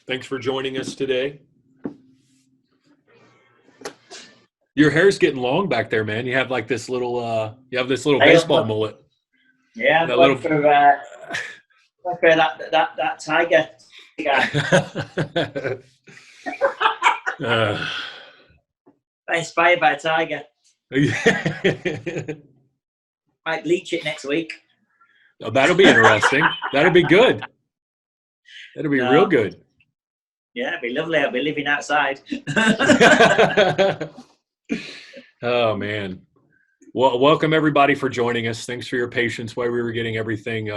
Thanks for joining us today. Your hair's getting long back there, man. You have like this little, baseball mullet. Yeah, I'm going for that tiger guy. Inspired by a tiger. Might bleach it next week. Oh, that'll be interesting. That'll be good. That'll be real good. Yeah, it'd be lovely. I'll be living outside. Oh, man. Well, welcome everybody for joining us. Thanks for your patience while we were getting everything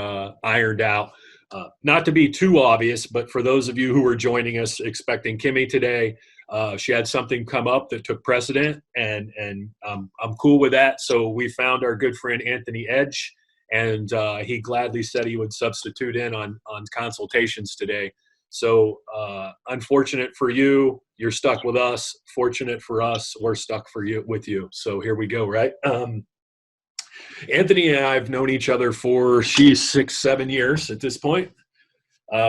ironed out. Not to be too obvious, but for those of you who were joining us expecting Kimmy today, she had something come up that took precedent, and I'm cool with that. So we found our good friend Anthony Edge, and he gladly said he would substitute in on consultations today. So unfortunate for you, you're stuck with us. Fortunate for us, we're stuck with you. So here we go, right? Anthony and I have known each other for 6-7 years at this point.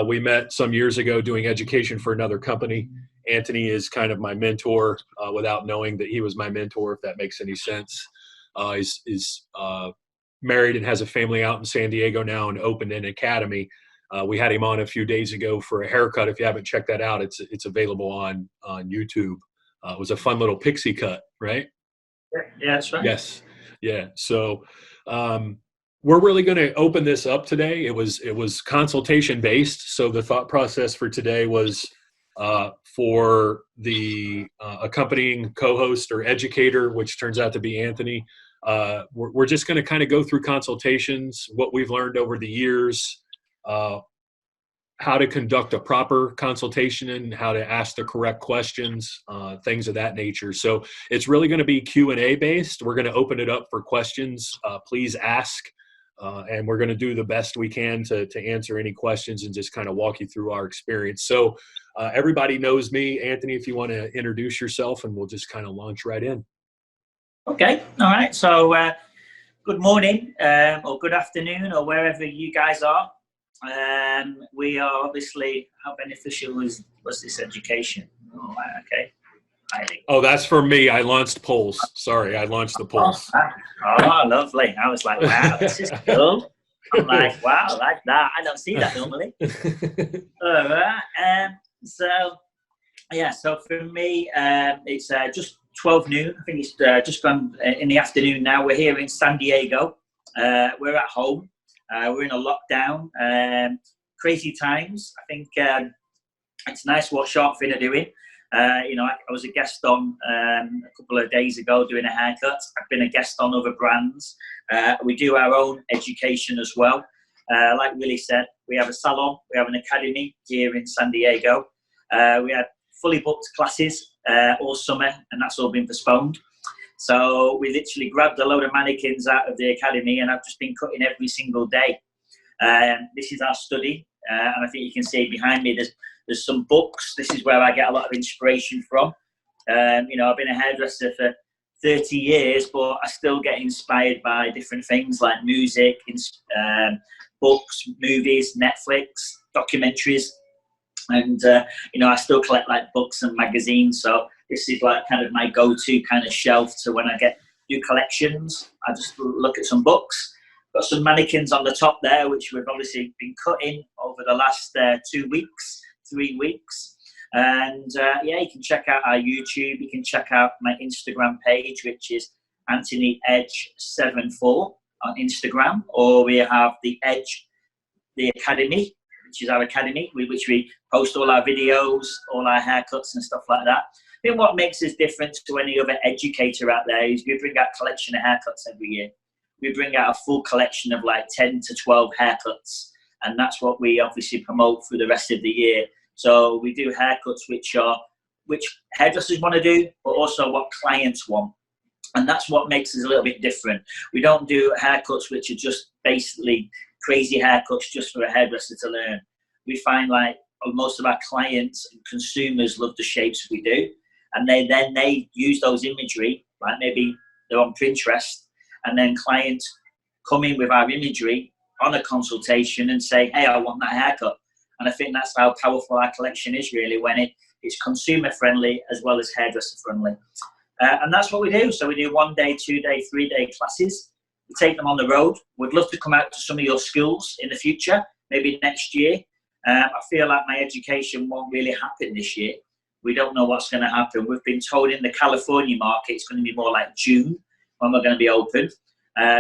We met some years ago doing education for another company. Anthony is kind of my mentor without knowing that he was my mentor, if that makes any sense. He's married and has a family out in San Diego now and opened an academy. We had him on a few days ago for a haircut. If you haven't checked that out, it's available on YouTube. It was a fun little pixie cut, right? Yeah, that's right. Yes. Yeah. So we're really going to open this up today. It was consultation based. So the thought process for today was for the accompanying co-host or educator, which turns out to be Anthony. We're just going to kind of go through consultations, what we've learned over the years, how to conduct a proper consultation and how to ask the correct questions, things of that nature. So it's really going to be Q&A based. We're going to open it up for questions. Please ask, and we're going to do the best we can to answer any questions and just kind of walk you through our experience. So everybody knows me. Anthony, if you want to introduce yourself, and we'll just kind of launch right in. Okay. All right. So good morning or good afternoon or wherever you guys are. We are obviously, how beneficial was this education? Oh, okay. Oh, that's for me. I launched polls. Sorry, I launched the polls. Oh, lovely. I was like, wow, this is cool. I'm like, wow, I like that. I don't see that normally. All right. So for me, it's just 12 noon. I think it's just gone in the afternoon now. We're here in San Diego. We're at home. We're in a lockdown. Crazy times. I think it's nice what Sharpfin are doing. I was a guest on a couple of days ago doing a haircut. I've been a guest on other brands. We do our own education as well. Like Willie said, we have a salon. We have an academy here in San Diego. We had fully booked classes all summer, and that's all been postponed. So we literally grabbed a load of mannequins out of the academy, and I've just been cutting every single day. This is our study, and I think you can see behind me there's some books. This is where I get a lot of inspiration from. I've been a hairdresser for 30 years, but I still get inspired by different things like music, books, movies, Netflix, documentaries. And, I still collect like books and magazines. So this is like kind of my go-to kind of shelf to when I do collections. I just look at some books. Got some mannequins on the top there, which we've obviously been cutting over the last 3 weeks. And you can check out our YouTube. You can check out my Instagram page, which is Anthony Edge 74 on Instagram. Or we have the Academy, which is our academy, which we post all our videos, all our haircuts and stuff like that. I think what makes us different to any other educator out there is we bring out a collection of haircuts every year. We bring out a full collection of like 10 to 12 haircuts, and that's what we obviously promote for the rest of the year. So we do haircuts which hairdressers want to do, but also what clients want. And that's what makes us a little bit different. We don't do haircuts which are just basically crazy haircuts just for a hairdresser to learn. We find like most of our clients and consumers love the shapes we do, and they use those imagery, like maybe they're on Pinterest, and then clients come in with our imagery on a consultation and say, hey, I want that haircut. And I think that's how powerful our collection is, really, when it's consumer friendly as well as hairdresser friendly. And that's what we do. So we do 1 day, 2 day, 3 day classes. We take them on the road. We'd love to come out to some of your schools in the future, maybe next year. I feel like my education won't really happen this year. We don't know what's going to happen. We've been told in the California market it's going to be more like June when we're going to be open.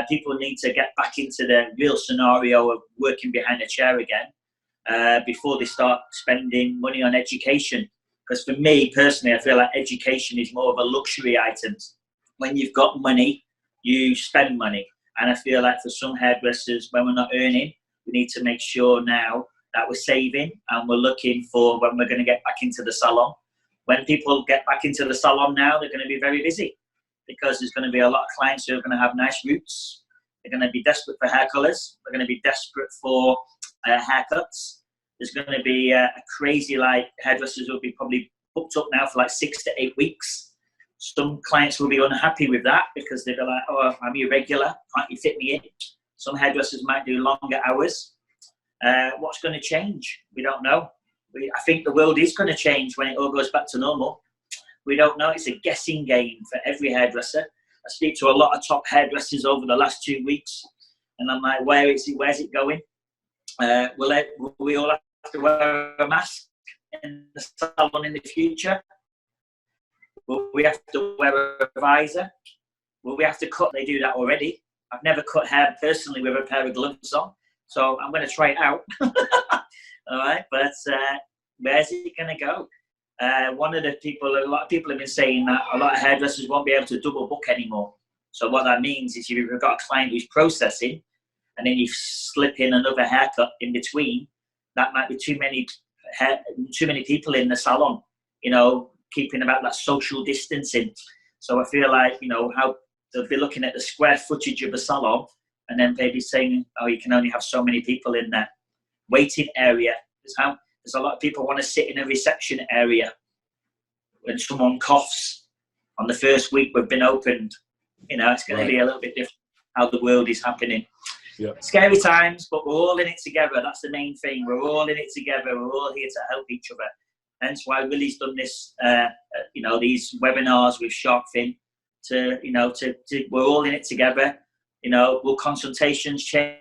People need to get back into the real scenario of working behind a chair again before they start spending money on education. Because for me personally, I feel like education is more of a luxury item. When you've got money, you spend money. And I feel like for some hairdressers, when we're not earning, we need to make sure now that we're saving and we're looking for when we're going to get back into the salon. When people get back into the salon now, they're going to be very busy because there's going to be a lot of clients who are going to have nice roots. They're going to be desperate for hair colours. They're going to be desperate for haircuts. There's going to be a crazy, like, hairdressers will be probably booked up now for like 6 to 8 weeks. Some clients will be unhappy with that because they'll be like, oh, I'm irregular, can't you fit me in? Some hairdressers might do longer hours. What's going to change? We don't know. I think the world is going to change when it all goes back to normal. We don't know. It's a guessing game for every hairdresser. I speak to a lot of top hairdressers over the last 2 weeks, and I'm like, where's it going? Will we all have to wear a mask in the salon in the future? Will we have to wear a visor? Will we have to cut? They do that already. I've never cut hair personally with a pair of gloves on, so I'm going to try it out. All right, but where's it going to go? A lot of people have been saying that a lot of hairdressers won't be able to double book anymore. So what that means is you've got a client who's processing, and then you slip in another haircut in between. That might be too many people in the salon. You know, keeping about that social distancing. So I feel like, you know, how they'll be looking at the square footage of a salon, and then maybe saying, oh, you can only have so many people in there. Waiting area. There's a lot of people want to sit in a reception area when someone coughs on the first week we've been opened. You know, it's going to be a little bit different how the world is happening. Yep. Scary times, but we're all in it together. That's the main thing. We're all in it together. We're all here to help each other. Hence why Willie's done this, these webinars with Sharkfin we're all in it together. You know, will consultations change?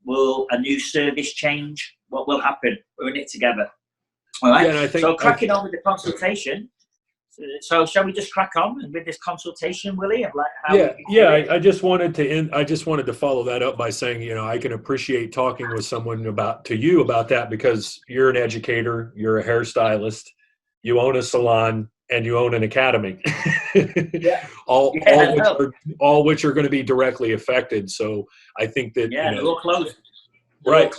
Will a new service change? What will happen? We're in it together. All right. Yeah, so cracking on with the consultation. So shall we just crack on with this consultation, Willie? Of like how I just wanted to follow that up by saying, you know, I can appreciate talking with someone about that because you're an educator, you're a hairstylist, you own a salon, and you own an academy. all which are going to be directly affected. So I think that they're all closed. Right.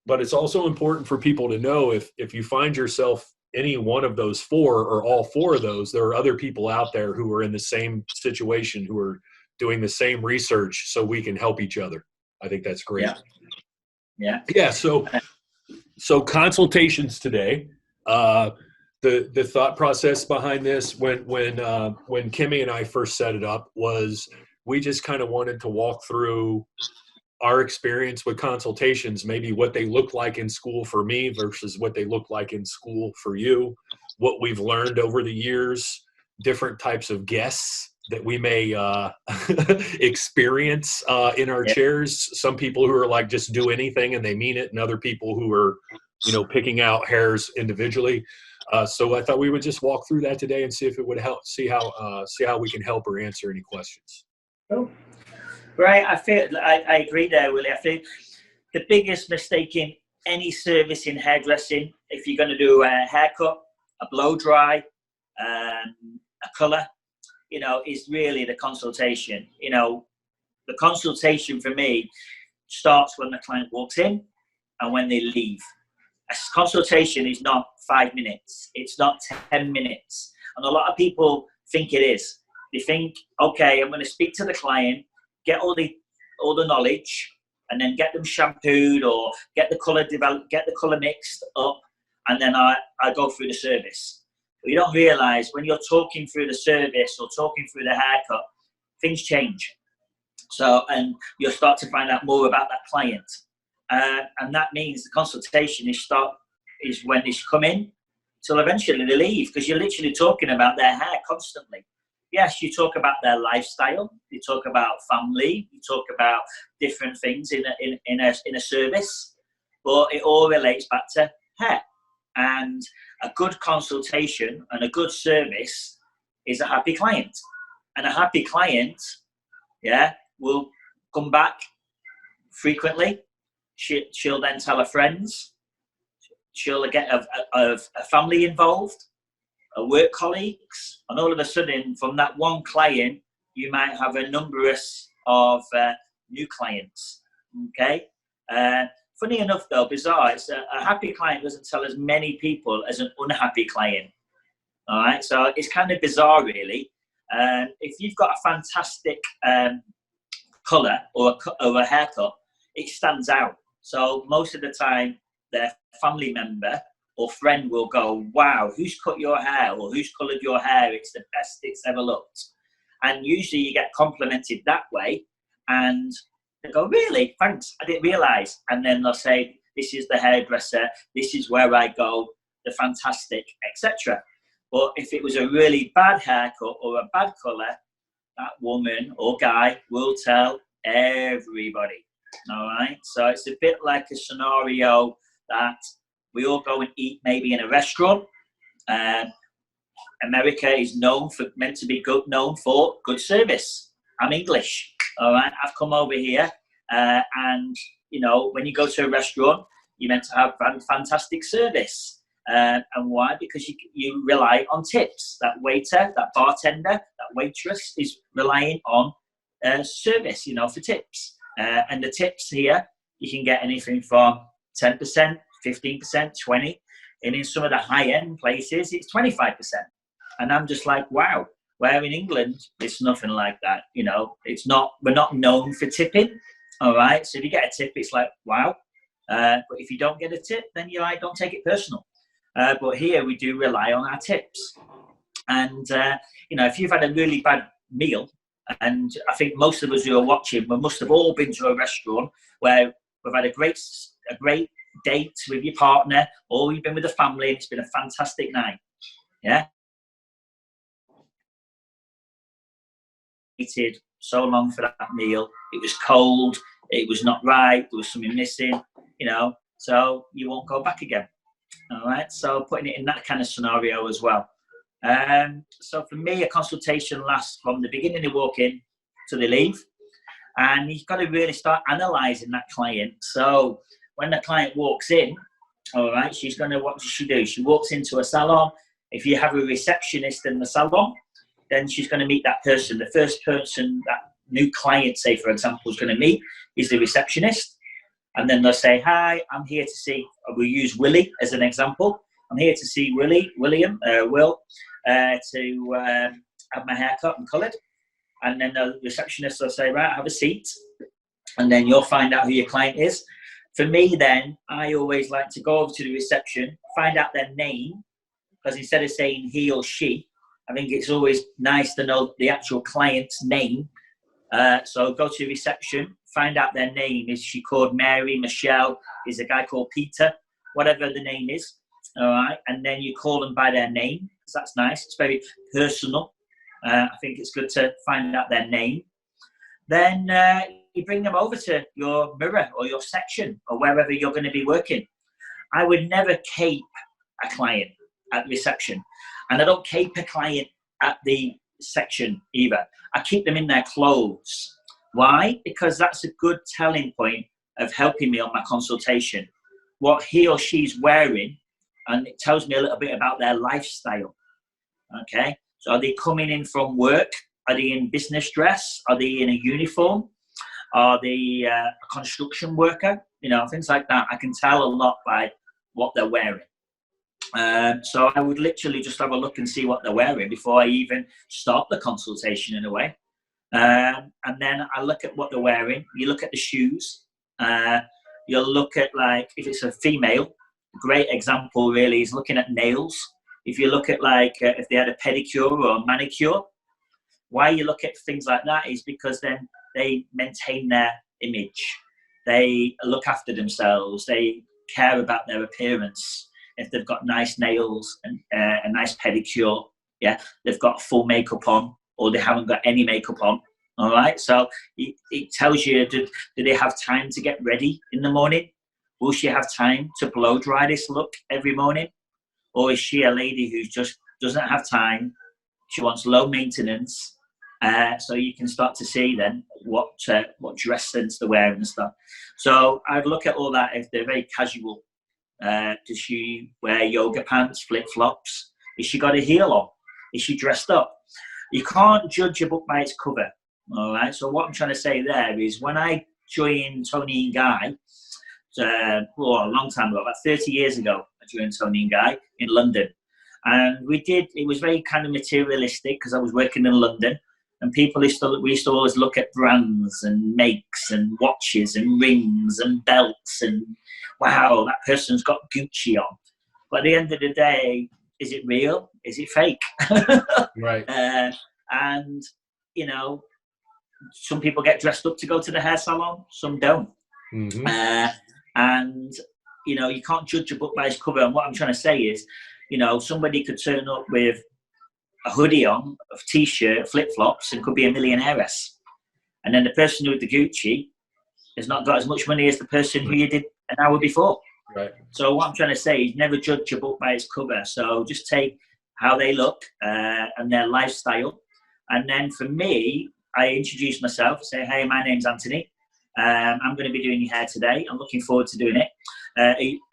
But it's also important for people to know if you find yourself any one of those four or all four of those, there are other people out there who are in the same situation, who are doing the same research, so we can help each other. I think that's great. Yeah. So consultations today. The thought process behind this when Kimmy and I first set it up was we just kind of wanted to walk through our experience with consultations, maybe what they look like in school for me versus what they look like in school for you, what we've learned over the years, different types of guests that we may experience in our chairs. Some people who are like, just do anything and they mean it, and other people who are, you know, picking out hairs individually. So I thought we would just walk through that today and see if it would help, see how we can help or answer any questions. Cool. Right, I agree there, Willie. I think the biggest mistake in any service in hairdressing, if you're going to do a haircut, a blow dry, a colour, you know, is really the consultation. You know, the consultation for me starts when the client walks in and when they leave. A consultation is not 5 minutes. It's not 10 minutes. And a lot of people think it is. They think, okay, I'm going to speak to the client, get all the knowledge, and then get them shampooed or get the colour developed, get the colour mixed up, and then I go through the service. But you don't realise when you're talking through the service or talking through the haircut, things change. So, and you'll start to find out more about that client. And that means the consultation is when they come in till eventually they leave, because you're literally talking about their hair constantly. Yes, you talk about their lifestyle, you talk about family, you talk about different things in a service, but it all relates back to hair. And a good consultation and a good service is a happy client. And a happy client, yeah, will come back frequently. She'll then tell her friends. She'll get a family involved, work colleagues, and all of a sudden, from that one client, you might have a number of new clients. Okay. Funny enough, though, bizarre, it's a happy client doesn't tell as many people as an unhappy client. All right, so it's kind of bizarre, really. If you've got a fantastic colour or a haircut, it stands out. So most of the time, their family member or friend will go, "Wow, who's cut your hair?" or "Who's coloured your hair? It's the best it's ever looked." And usually you get complimented that way, and they go, "Really? Thanks, I didn't realise." And then they'll say, "This is the hairdresser, this is where I go, the fantastic," etc. But if it was a really bad haircut or a bad colour, that woman or guy will tell everybody. All right, so it's a bit like a scenario that we all go and eat maybe in a restaurant. America is meant to be known for good service. I'm English, all right. I've come over here, and you know, when you go to a restaurant, you're meant to have fantastic service. And why? Because you rely on tips. That waiter, that bartender, that waitress is relying on service, you know, for tips. And the tips here, you can get anything from 10%, 15%, 20%. And in some of the high-end places, it's 25%. And I'm just like, wow, where in England, it's nothing like that. You know, we're not known for tipping. All right. So if you get a tip, it's like, wow. But if you don't get a tip, then you're like, don't take it personal. But here we do rely on our tips. And, you know, if you've had a really bad meal, and I think most of us who are watching, we must have all been to a restaurant where we've had a great date with your partner, or you've been with the family and it's been a fantastic night. Yeah. Waited so long for that meal. It was cold. It was not right. There was something missing, you know, so you won't go back again. All right. So putting it in that kind of scenario as well. So for me, a consultation lasts from the beginning they walk in to they leave. And you've got to really start analysing that client. So when the client walks in, all right, what does she do? She walks into a salon. If you have a receptionist in the salon, then she's going to meet that person. The first person that new client, say, for example, is going to meet is the receptionist. And then they'll say, "Hi, I'm here to see," we'll use Willie as an example. "I'm here to see Will, to have my hair cut and coloured." And then the receptionist will say, "Right, have a seat." And then you'll find out who your client is. For me, then, I always like to go over to the reception, find out their name, because instead of saying he or she, I think it's always nice to know the actual client's name. So go to reception, find out their name. Is she called Mary, Michelle? Is a guy called Peter? Whatever the name is. All right. And then you call them by their name. So that's nice. It's very personal. I think it's good to find out their name. Then you bring them over to your mirror or your section or wherever you're going to be working. I would never cape a client at reception. And I don't cape a client at the section either. I keep them in their clothes. Why? Because that's a good telling point of helping me on my consultation. What he or she's wearing, and it tells me a little bit about their lifestyle. Okay? So are they coming in from work? Are they in business dress? Are they in a uniform? Are they a construction worker? You know, things like that. I can tell a lot by what they're wearing. So I would literally just have a look and see what they're wearing before I even start the consultation in a way. And then I look at what they're wearing. You look at the shoes. You'll look at, like, if it's a female, a great example really is looking at nails. If you look at, like, if they had a pedicure or a manicure, why you look at things like that is because then they maintain their image. They look after themselves. They care about their appearance. If they've got nice nails and a nice pedicure, yeah, they've got full makeup on, or they haven't got any makeup on. All right, so it tells you, do they have time to get ready in the morning? Will she have time to blow dry this look every morning? Or is she a lady who just doesn't have time? She wants low maintenance. So you can start to see then what dress sense they're wearing and stuff. So I'd look at all that. If they're very casual, does she wear yoga pants, flip-flops? Is she got a heel on? Is she dressed up? You can't judge a book by its cover. All right. So what I'm trying to say there is, when I joined Tony and Guy, a long time ago, about 30 years ago, I joined Tony and Guy in London. And it was very kind of materialistic because I was working in London, and we used to always look at brands and makes and watches and rings and belts, and wow, that person's got Gucci on. But at the end of the day, is it real? Is it fake? Right. And, you know, some people get dressed up to go to the hair salon, some don't. Mm-hmm. And, you know, you can't judge a book by its cover. And what I'm trying to say is, you know, somebody could turn up with a hoodie on, a t-shirt, flip-flops, and could be a millionairess. And then the person with the Gucci has not got as much money as the person who you did an hour before. Right. So what I'm trying to say is, never judge a book by its cover. So just take how they look and their lifestyle. And then for me, I introduce myself, say, hey, my name's Anthony. I'm going to be doing your hair today. I'm looking forward to doing it.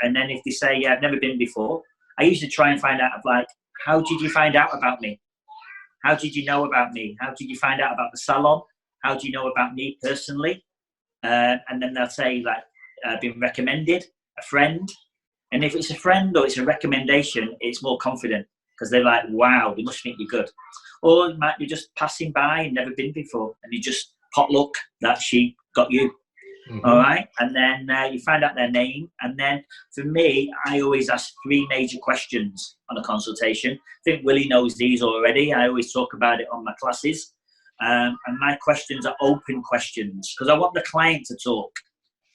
And then if they say, yeah, I've never been before, I usually try and find out, like, how did you find out about me? How did you know about me? How did you find out about the salon? How do you know about me personally? And then they'll say, like, I've been recommended, a friend. And if it's a friend or it's a recommendation, it's more confident, because they're like, wow, they must think you're good. Or it might be just passing by and never been before, and you just potluck that she got you. Mm-hmm. All right. And then you find out their name. And then for me, I always ask 3 major questions on a consultation. I think Willie knows these already. I always talk about it on my classes. And my questions are open questions, because I want the client to talk.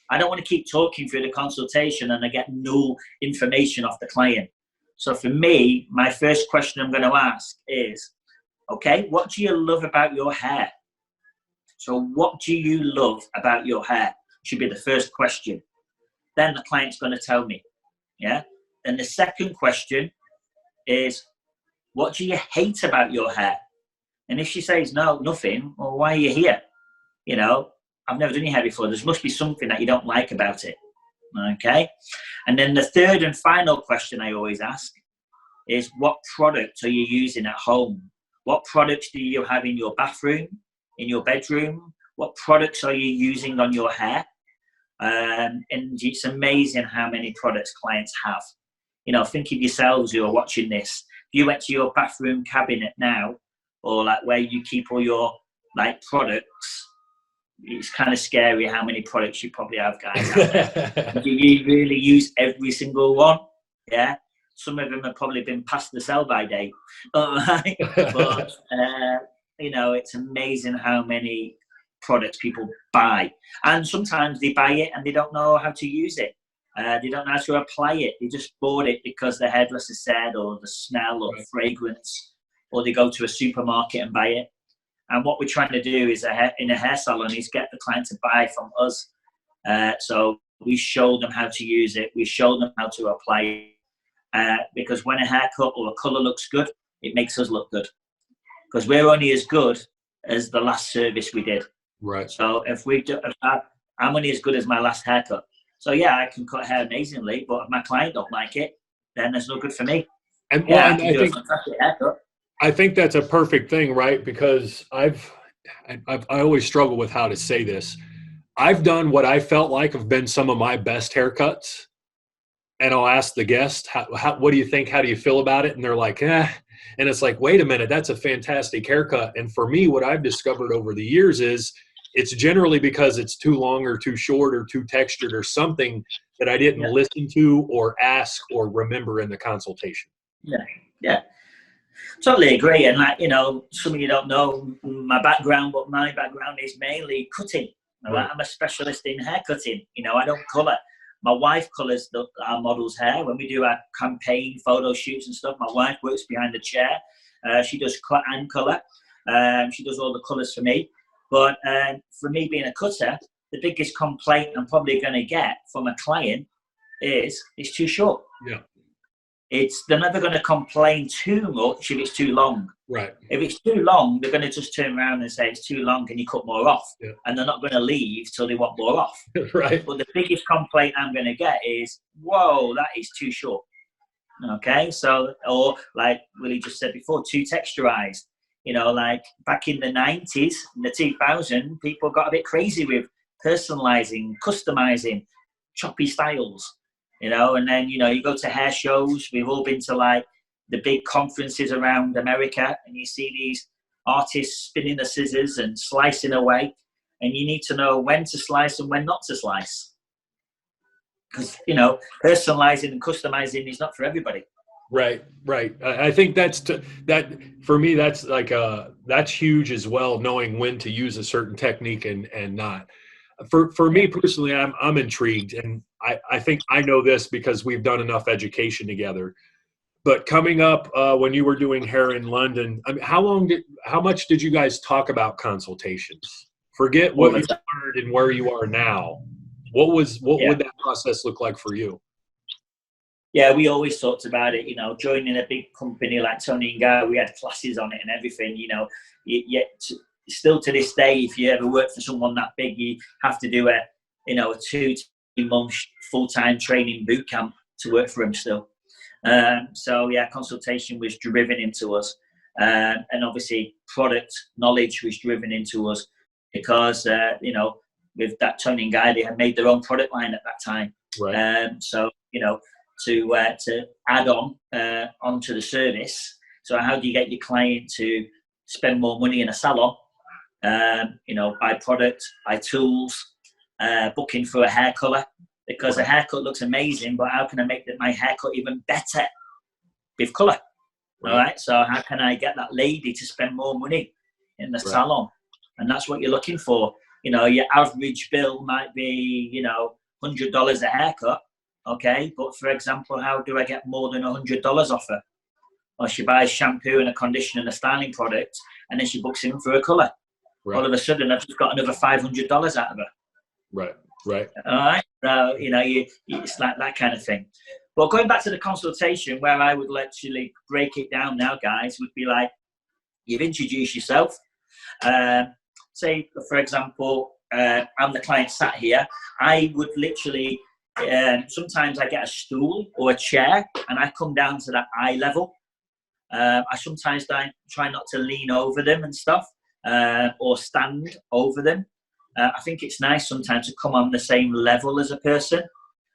I don't want to keep talking through the consultation and I get no information off the client. So for me, my first question I'm going to ask is, okay, what do you love about your hair? So what do you love about your hair? Should be the first question. Then the client's going to tell me. Yeah. And the second question is, what do you hate about your hair? And if she says, no, nothing, well, why are you here? You know, I've never done your hair before. There must be something that you don't like about it. Okay. And then the third and final question I always ask is, what product are you using at home? What products do you have in your bathroom, in your bedroom? What products are you using on your hair? And it's amazing how many products clients have. You know, think of yourselves who are watching this. If you went to your bathroom cabinet now, or like where you keep all your like products, it's kind of scary how many products you probably have, guys, out there. Do you really use every single one? Yeah. Some of them have probably been past the sell-by date. Right? But, you know, it's amazing how many products people buy. And sometimes they buy it and they don't know how to use it. They don't know how to apply it. They just bought it because the hairdresser said, or the smell or the fragrance, or they go to a supermarket and buy it. And what we're trying to do is in a hair salon is get the client to buy from us. So we show them how to use it. We show them how to apply it. Because when a haircut or a colour looks good, it makes us look good. Because we're only as good as the last service we did. Right. So if I'm only as good as my last haircut. So yeah, I can cut hair amazingly, but if my client don't like it, then it's no good for me. And, yeah, well, I think a fantastic haircut. I think that's a perfect thing, right? Because I always struggle with how to say this. I've done what I felt like have been some of my best haircuts, and I'll ask the guest, what do you think? How do you feel about it? And they're like, eh. And it's like, wait a minute, that's a fantastic haircut. And for me, what I've discovered over the years is it's generally because it's too long or too short or too textured or something that I didn't listen to or ask or remember in the consultation. Yeah. Totally agree. And like, you know, some of you don't know my background, but my background is mainly cutting. All right? I'm a specialist in hair cutting. You know, I don't colour. My wife colours our models' hair. When we do our campaign photo shoots and stuff, my wife works behind the chair. She does cut and colour. She does all the colours for me. But for me being a cutter, the biggest complaint I'm probably going to get from a client is it's too short. Yeah. They're never going to complain too much if it's too long. Right. If it's too long, they're going to just turn around and say it's too long. Can you cut more off? Yeah. And they're not going to leave till they want more off. Right. But the biggest complaint I'm going to get is, "Whoa, that is too short." Okay, so or like Willie just said before, too texturized. You know, like back in the 90s, in the 2000s, people got a bit crazy with personalizing, customizing, choppy styles. You know, and then, you know, you go to hair shows. We've all been to like the big conferences around America, and you see these artists spinning the scissors and slicing away. And you need to know when to slice and when not to slice. Because, you know, personalizing and customizing is not for everybody. Right. I think that for me, that's like that's huge as well, knowing when to use a certain technique and not. For me personally, I'm intrigued, and I think I know this because we've done enough education together. But coming up when you were doing hair in London, I mean, how much did you guys talk about consultations? Forget what you learned and where you are now. What would that process look like for you? Yeah, we always talked about it. You know, joining a big company like Tony and Guy, we had classes on it and everything. You know, yet still to this day, if you ever work for someone that big, you have to do a 2-month full-time training boot camp to work for them still. So yeah, consultation was driven into us, and obviously product knowledge was driven into us because you know, with that Tony and Guy, they had made their own product line at that time. Right. So you know, to add on onto the service. So how do you get your client to spend more money in a salon? You know, buy product, buy tools, booking for a hair color. Because a haircut looks amazing, but how can I make my haircut even better with colour? All right, so how can I get that lady to spend more money in the salon? And that's what you're looking for. You know, your average bill might be, you know, $100 a haircut, okay? But for example, how do I get more than $100 off her? Or she buys shampoo and a conditioner and a styling product, and then she books in for a colour. Right. All of a sudden, I've just got another $500 out of her. Right. All right. So, you know, it's like that kind of thing. But going back to the consultation, where I would actually break it down now, guys, would be like, you've introduced yourself. Say, for example, I'm the client sat here. I would literally, sometimes I get a stool or a chair and I come down to that eye level. I sometimes try not to lean over them and stuff, or stand over them. I think it's nice sometimes to come on the same level as a person.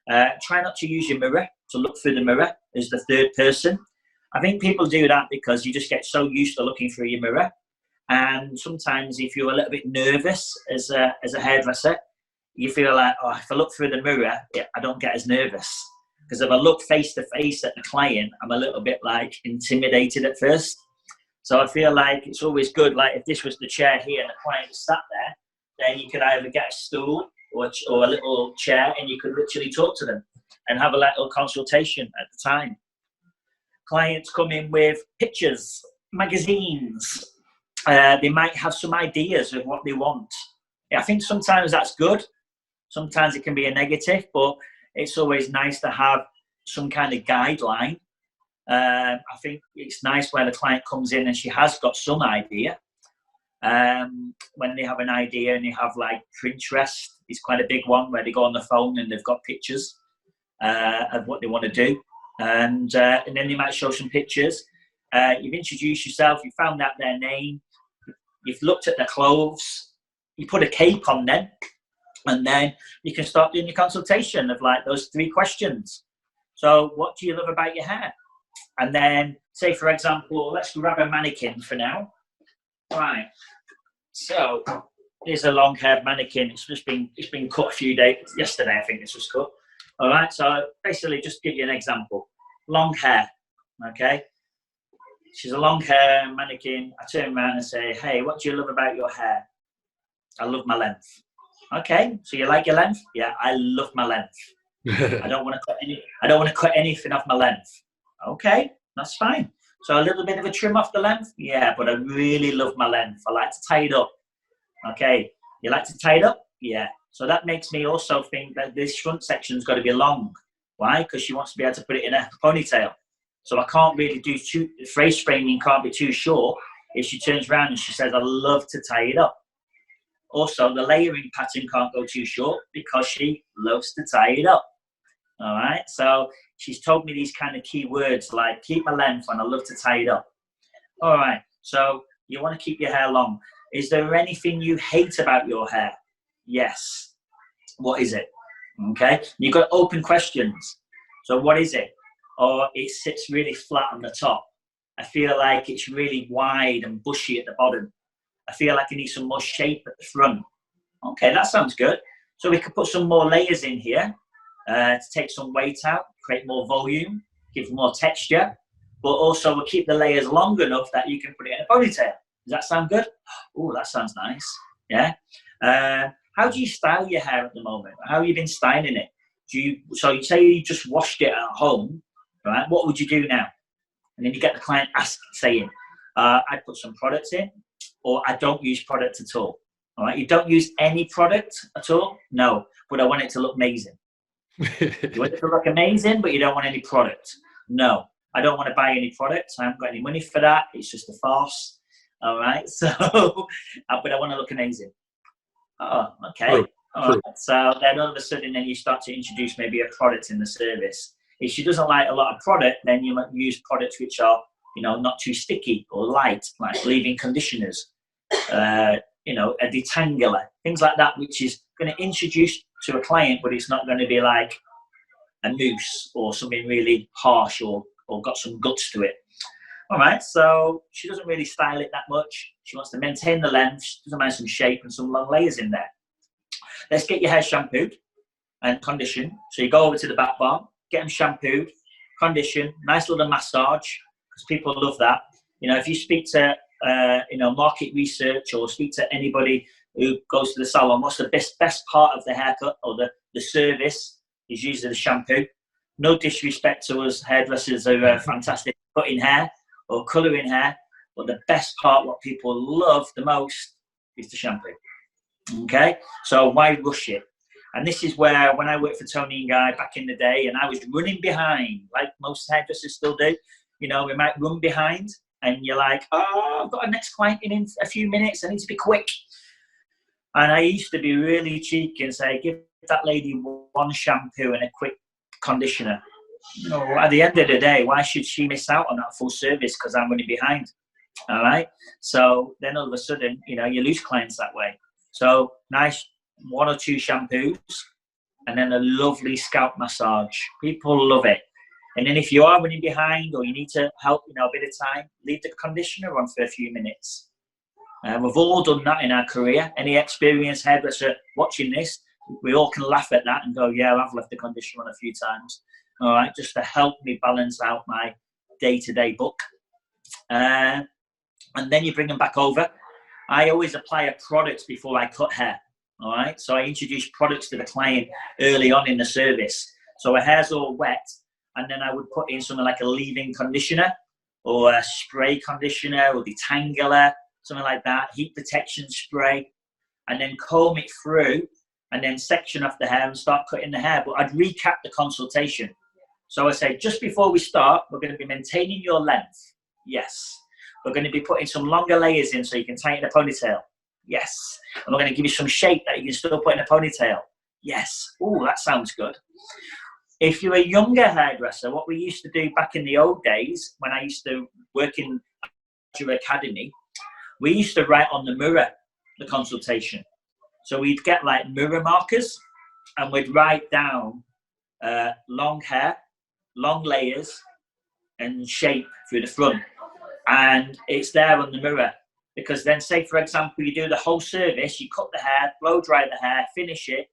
Try not to use your mirror, to look through the mirror as the third person. I think people do that because you just get so used to looking through your mirror. And sometimes if you're a little bit nervous as a hairdresser, you feel like, oh, if I look through the mirror, I don't get as nervous. Because if I look face to face at the client, I'm a little bit like intimidated at first. So I feel like it's always good, like if this was the chair here and the client sat there, then you could either get a stool or a little chair and you could literally talk to them and have a little consultation at the time. Clients come in with pictures, magazines. They might have some ideas of what they want. I think sometimes that's good. Sometimes it can be a negative, but it's always nice to have some kind of guideline. I think it's nice when the client comes in and she has got some idea. When they have an idea and they have like Pinterest, it's quite a big one where they go on the phone and they've got pictures of what they want to do, and then they might show some pictures. You've introduced yourself, you found out their name, you've looked at their clothes, you put a cape on them, and then you can start doing your consultation of like those 3 questions. So what do you love about your hair? And then say, for example, let's grab a mannequin for now. Right, so here's a long-haired mannequin. It's been cut a few days. Yesterday, I think this was cut. All right, so basically, just give you an example. Long hair, okay? She's a long-hair mannequin. I turn around and say, "Hey, what do you love about your hair?" "I love my length." Okay, so you like your length? Yeah, I love my length. I don't want to cut any. I don't want to cut anything off my length. Okay, that's fine. So a little bit of a trim off the length? Yeah, but I really love my length. I like to tie it up. Okay, you like to tie it up? Yeah. So that makes me also think that this front section's got to be long. Why? Because she wants to be able to put it in a ponytail. So I can't really do phrase framing can't be too short if she turns around and she says, I love to tie it up. Also, the layering pattern can't go too short because she loves to tie it up. All right. So she's told me these kind of key words like keep my length and I love to tie it up. All right. So you want to keep your hair long. Is there anything you hate about your hair? Yes. What is it? Okay. You've got open questions. So what is it? Or it sits really flat on the top. I feel like it's really wide and bushy at the bottom. I feel like I need some more shape at the front. Okay, that sounds good. So we could put some more layers in here to take some weight out, create more volume, give more texture, but also we'll keep the layers long enough that you can put it in a ponytail. Does that sound good? Oh, that sounds nice. Yeah. How do you style your hair at the moment? How have you been styling it? So you say you just washed it at home, right? What would you do now? And then you get the client saying, I'd put some products in, or I don't use product at all. All right, you don't use any product at all? No, but I want it to look amazing. You want it to look amazing, but you don't want any product? No, I don't want to buy any product. I haven't got any money for that. It's just a farce. All right, so, but I want to look amazing. Oh, okay. True. All right. So then all of a sudden, then you start to introduce maybe a product in the service. If she doesn't like a lot of product, then you might use products which are, not too sticky or light, like leave-in conditioners, a detangler, things like that, which is going to introduce to a client, but it's not going to be like a mousse or something really harsh or got some guts to it. All right, so she doesn't really style it that much. She wants to maintain the length. She doesn't mind some shape and some long layers in there. Let's get your hair shampooed and conditioned. So you go over to the back bar, get them shampooed, conditioned, nice little massage, because people love that. If you speak to, market research or speak to anybody who goes to the salon, what's the best part of the haircut or the service is usually the shampoo. No disrespect to us hairdressers who are fantastic at cutting hair or colouring hair, but the best part, what people love the most, is the shampoo. Okay, so why rush it? And this is where, when I worked for Tony and Guy back in the day, and I was running behind, like most hairdressers still do, we might run behind, and you're like, oh, I've got a next client in a few minutes, I need to be quick. And I used to be really cheeky and say, give that lady one shampoo and a quick conditioner. At the end of the day, why should she miss out on that full service because I'm running behind? All right. So then all of a sudden, you lose clients that way. So nice 1 or 2 shampoos and then a lovely scalp massage. People love it. And then if you are running behind or you need to help, a bit of time, leave the conditioner on for a few minutes. We've all done that in our career. Any experienced hairdresser watching this, we all can laugh at that and go, yeah, I've left the conditioner on a few times. All right, just to help me balance out my day-to-day book. And then you bring them back over. I always apply a product before I cut hair. All right, so I introduce products to the client early on in the service. So her hair's all wet, and then I would put in something like a leave-in conditioner or a spray conditioner or detangler, something like that, heat protection spray, and then comb it through and then section off the hair and start cutting the hair. But I'd recap the consultation. So I say, just before we start, we're going to be maintaining your length. Yes. We're going to be putting some longer layers in so you can tie it in a ponytail. Yes. And we're going to give you some shape that you can still put in a ponytail. Yes. Oh, that sounds good. If you're a younger hairdresser, what we used to do back in the old days, when I used to work in your academy, we used to write on the mirror the consultation. So we'd get like mirror markers and we'd write down long hair, long layers, and shape through the front. And it's there on the mirror. Because then, say, for example, you do the whole service, you cut the hair, blow dry the hair, finish it,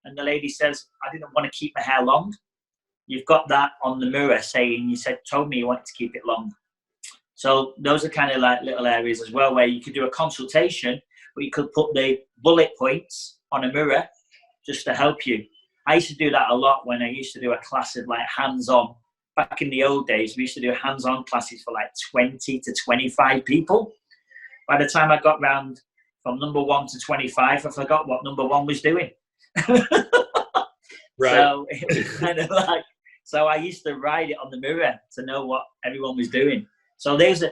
and the lady says, I didn't want to keep my hair long. You've got that on the mirror saying, told me you wanted to keep it long. So those are kind of like little areas as well where you could do a consultation, but you could put the bullet points on a mirror just to help you. I used to do that a lot when I used to do a class of like hands-on. Back in the old days, we used to do hands-on classes for like 20 to 25 people. By the time I got round from number 1 to 25, I forgot what number 1 was doing. Right. So it was kind of like, so I used to write it on the mirror to know what everyone was doing. So there's,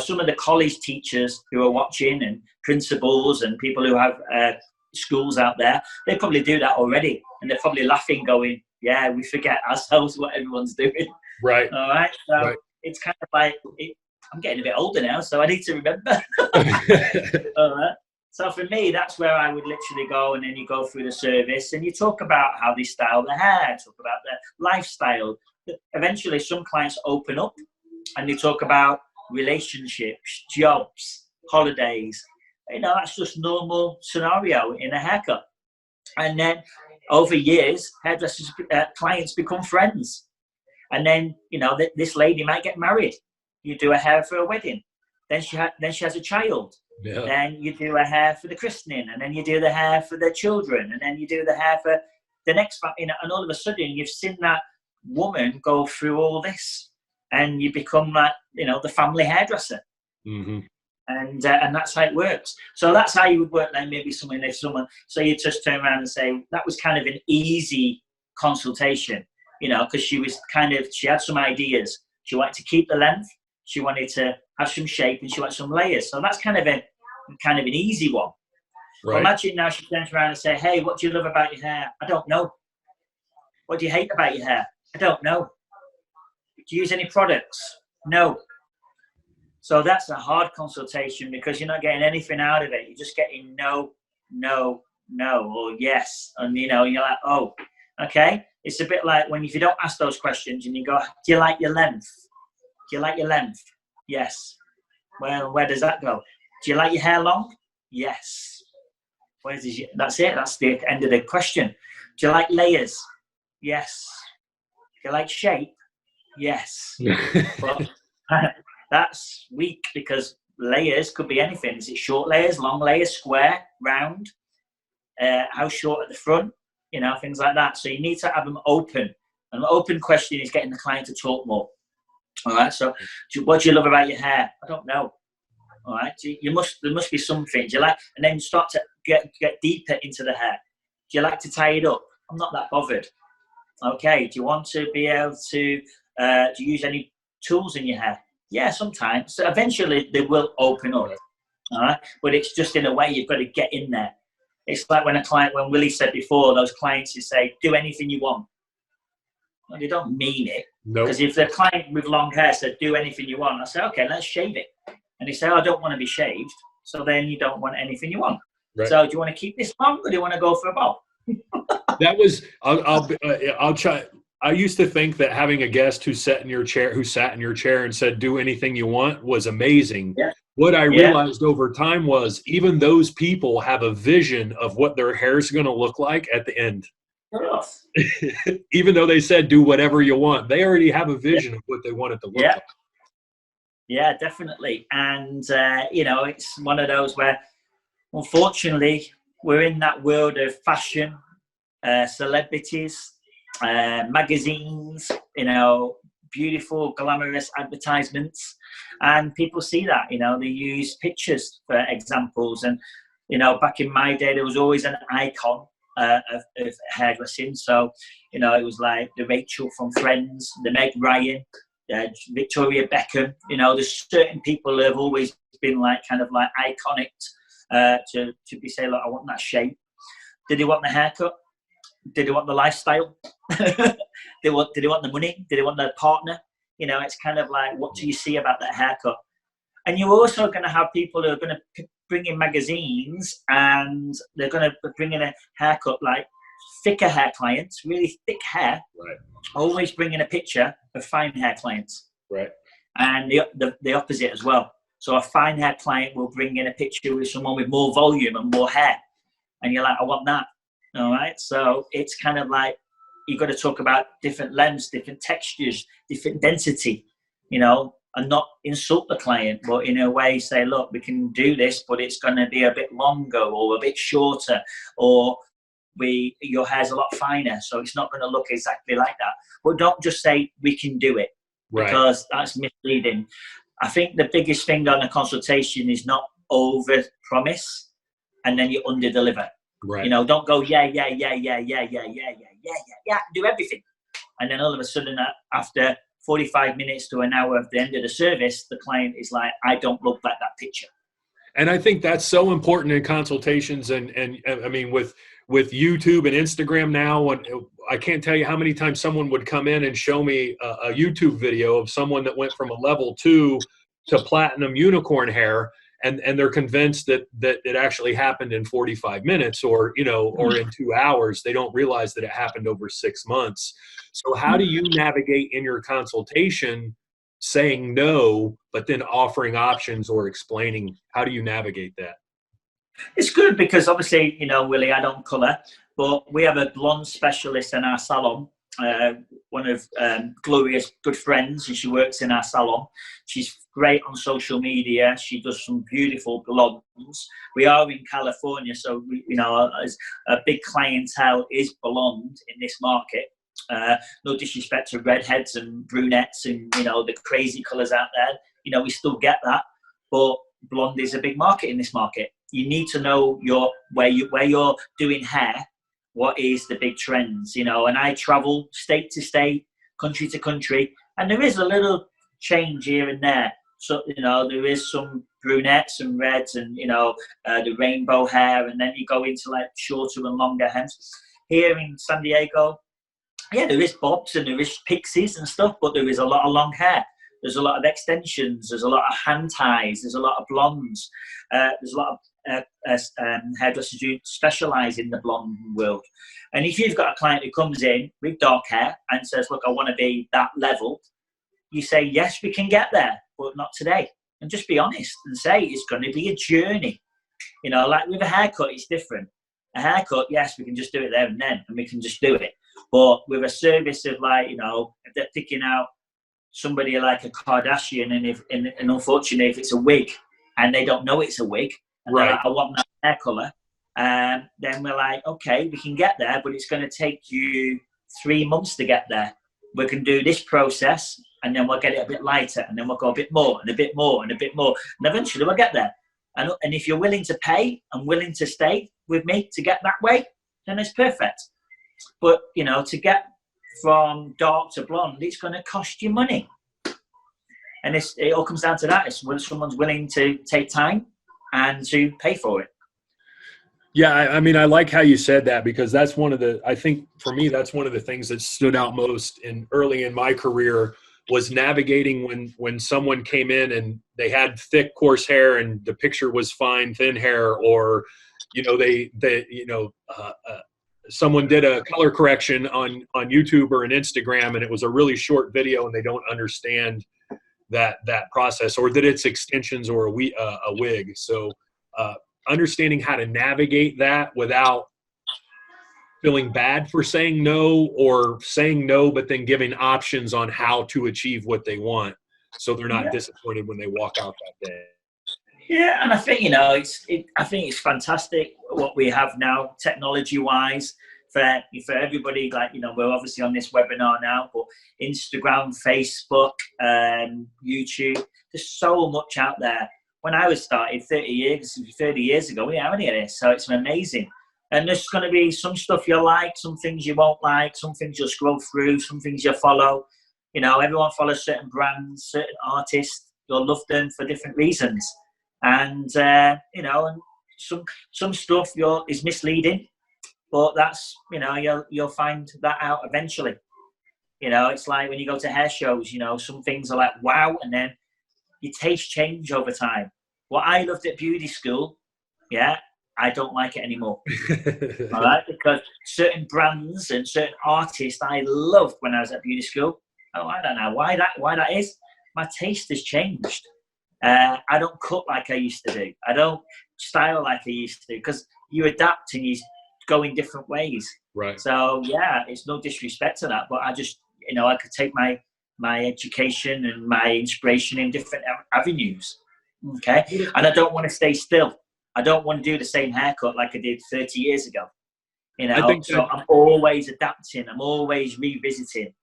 some of the college teachers who are watching, and principals and people who have schools out there, they probably do that already. And they're probably laughing, going, yeah, we forget ourselves what everyone's doing. Right. All right. So right. It's kind of like, I'm getting a bit older now, so I need to remember. All right. So for me, that's where I would literally go, and then you go through the service and you talk about how they style their hair, talk about their lifestyle. Eventually, some clients open up and they talk about relationships, jobs, holidays. That's just normal scenario in a haircut. And then over years, hairdressers, clients become friends. And then, this lady might get married. You do her hair for a wedding. Then she has a child. Yeah. Then you do a hair for the christening, and then you do the hair for their children, and then you do the hair for the next, and all of a sudden you've seen that woman go through all this, and you become like, the family hairdresser. Mm-hmm. And that's how it works. So that's how you would work. Then maybe so you just turn around and say, that was kind of an easy consultation, because she had some ideas. She wanted to keep the length, she wanted to have some shape, and she wanted some layers. So that's kind of an easy one. Right. Well, imagine now she turns around and say, hey, what do you love about your hair? I don't know. What do you hate about your hair? I don't know. Do you use any products? No. So that's a hard consultation, because you're not getting anything out of it. You're just getting no, or yes. And, you're like, oh, okay. It's a bit like if you don't ask those questions and you go, do you like your length? Do you like your length? Yes. Well, where does that go? Do you like your hair long? Yes. That's it. That's the end of the question. Do you like layers? Yes. Do you like shape? Yes. But that's weak, because layers could be anything. Is it short layers, long layers, square, round? How short at the front? Things like that. So you need to have them open. An open question is getting the client to talk more. All right. So, what do you love about your hair? I don't know. All right. There must be something. Do you like? And then start to get deeper into the hair. Do you like to tie it up? I'm not that bothered. Okay. Do you want to be able to? Do you use any tools in your hair? Yeah, sometimes. So eventually they will open up. All right. But it's just in a way you've got to get in there. It's like when Willie said before, those clients who say, do anything you want. Well, they don't mean it. Because if the client with long hair said, do anything you want, I say, okay, let's shave it. And they say, oh, I don't want to be shaved. So then you don't want anything you want. Right. So do you want to keep this long, or do you want to go for a bob? That was, I'll try. I used to think that having a guest who sat in your chair and said, do anything you want, was amazing. Yeah. What I realized over time was even those people have a vision of what their hair is going to look like at the end. Even though they said, do whatever you want, they already have a vision of what they want it to look like. Yeah, definitely. And, it's one of those where, unfortunately, we're in that world of fashion, celebrities, magazines, beautiful, glamorous advertisements, and people see that. They use pictures for examples, and back in my day there was always an icon of hairdressing. So it was like the Rachel from Friends, the Meg Ryan, Victoria Beckham. There's certain people who have always been kind of iconic to be say, look, I want that shape. Did they want the haircut? Did they want the lifestyle? Did they want the money? Did they want the partner? It's kind of like, what do you see about that haircut? And you're also going to have people who are going to bring in magazines, and they're going to bring in a haircut, like thicker hair clients, really thick hair. Right. Always bring in a picture of fine hair clients. Right. And the opposite as well. So a fine hair client will bring in a picture with someone with more volume and more hair. And you're like, I want that. All right. So it's kind of like, you've got to talk about different lengths, different textures, different density, and not insult the client, but in a way say, look, we can do this, but it's going to be a bit longer or a bit shorter, or your hair's a lot finer, so it's not going to look exactly like that. But don't just say we can do it, because that's misleading. I think the biggest thing on a consultation is not over promise and then you under deliver. Right. You know, don't go yeah, do everything, and then all of a sudden after 45 minutes to an hour at the end of the service, the client is like, I don't look like that picture. And I think that's so important in consultations. And I mean, with YouTube and Instagram now, when I can't tell you how many times someone would come in and show me a YouTube video of someone that went from a level 2 to platinum unicorn hair, and they're convinced that it actually happened in 45 minutes or, you know, or in 2 hours. They don't realize that it happened over 6 months. So how do you navigate in your consultation saying no, but then offering options or explaining? How do you navigate that? It's good because obviously, you know, Willie, I don't colour, but we have a blonde specialist in our salon, one of Gloria's good friends, and she works in our salon. She's great on social media. She does some beautiful blondes. We are in California, so we, you know, as a big clientele is blonde in this market. No disrespect to redheads and brunettes and, you know, the crazy colours out there. You know, we still get that, but blonde is a big market in this market. You need to know where you're doing hair, what is the big trends, you know. And I travel state to state, country to country, and there is a little change here and there. So, you know, there is some brunettes and reds and, you know, the rainbow hair, and then you go into like shorter and longer hairs. Here in San Diego, yeah, there is bobs and there is pixies and stuff, but there is a lot of long hair. There's a lot of extensions. There's a lot of hand ties. There's a lot of blondes. There's a lot of hairdressers who specialise in the blonde world. And if you've got a client who comes in with dark hair and says, look, I want to be that level, you say, yes, we can get there, but not today. And just be honest and say it's going to be a journey. You know, like with a haircut, it's different. A haircut, yes, we can just do it there and then, and we can just do it. But with a service of like, you know, if they're picking out somebody like a Kardashian, and unfortunately, if it's a wig and they don't know it's a wig, and they're like, I want that hair colour, then we're like, okay, we can get there, but it's going to take you 3 months to get there. We can do this process, and then we'll get it a bit lighter, and then we'll go a bit more, and a bit more, and a bit more, and eventually we'll get there. And if you're willing to pay and willing to stay with me to get that way, then it's perfect. But, you know, to get from dark to blonde, it's going to cost you money. And it all comes down to that. It's when someone's willing to take time and to pay for it. Yeah, I mean, I like how you said that, because that's one of the, I think for me, that's one of the things that stood out most early in my career, was navigating when someone came in and they had thick, coarse hair and the picture was fine, thin hair, or, you know, someone did a color correction on YouTube or an Instagram, and it was a really short video, and they don't understand that process, or that it's extensions or a wig. So understanding how to navigate that without feeling bad for saying no, or saying no but then giving options on how to achieve what they want, so they're not disappointed when they walk out that day. Yeah, and I think, you know, I think it's fantastic what we have now, technology-wise, for everybody. Like, you know, we're obviously on this webinar now, but Instagram, Facebook, YouTube, there's so much out there. When I was started 30 years ago, we didn't have any of this, so it's amazing. And there's going to be some stuff you like, some things you won't like, some things you'll scroll through, some things you'll follow. You know, everyone follows certain brands, certain artists. You'll love them for different reasons. And, you know, and some stuff is misleading, but that's, you know, you'll find that out eventually. You know, it's like when you go to hair shows, you know, some things are like, wow, and then your taste change over time. What I loved at beauty school, I don't like it anymore. All right, because certain brands and certain artists I loved when I was at beauty school. Oh, I don't know why that is. My taste has changed. I don't cut like I used to do. I don't style like I used to, because you adapt and you go in different ways. Right. So yeah, it's no disrespect to that, but I just, you know, I could take my education and my inspiration in different avenues. Okay, and I don't want to stay still. I don't want to do the same haircut like I did 30 years ago. You I know, think so that, I'm always adapting. I'm always revisiting.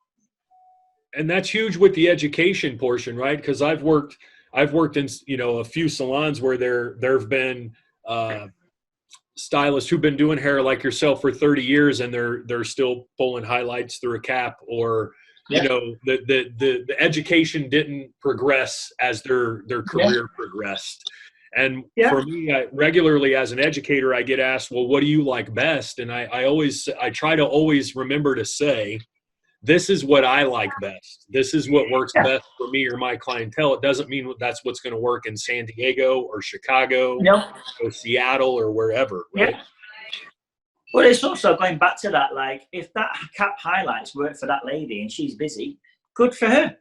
and that's huge with the education portion, right? Because I've worked in, you know, a few salons where there've been stylists who've been doing hair like yourself for 30 years, and they're still pulling highlights through a cap, or you Yeah, know, the education didn't progress as their yeah, career progressed. And yeah. for me, regularly as an educator, I get asked, well, what do you like best? And I try to always remember to say, this is what I like best. This is what works Yeah. best for me or my clientele. It doesn't mean that's what's going to work in San Diego or Chicago You know, or Seattle or wherever, right? yeah. But it's also going back to that, like, if that cap highlights work for that lady and she's busy, good for her.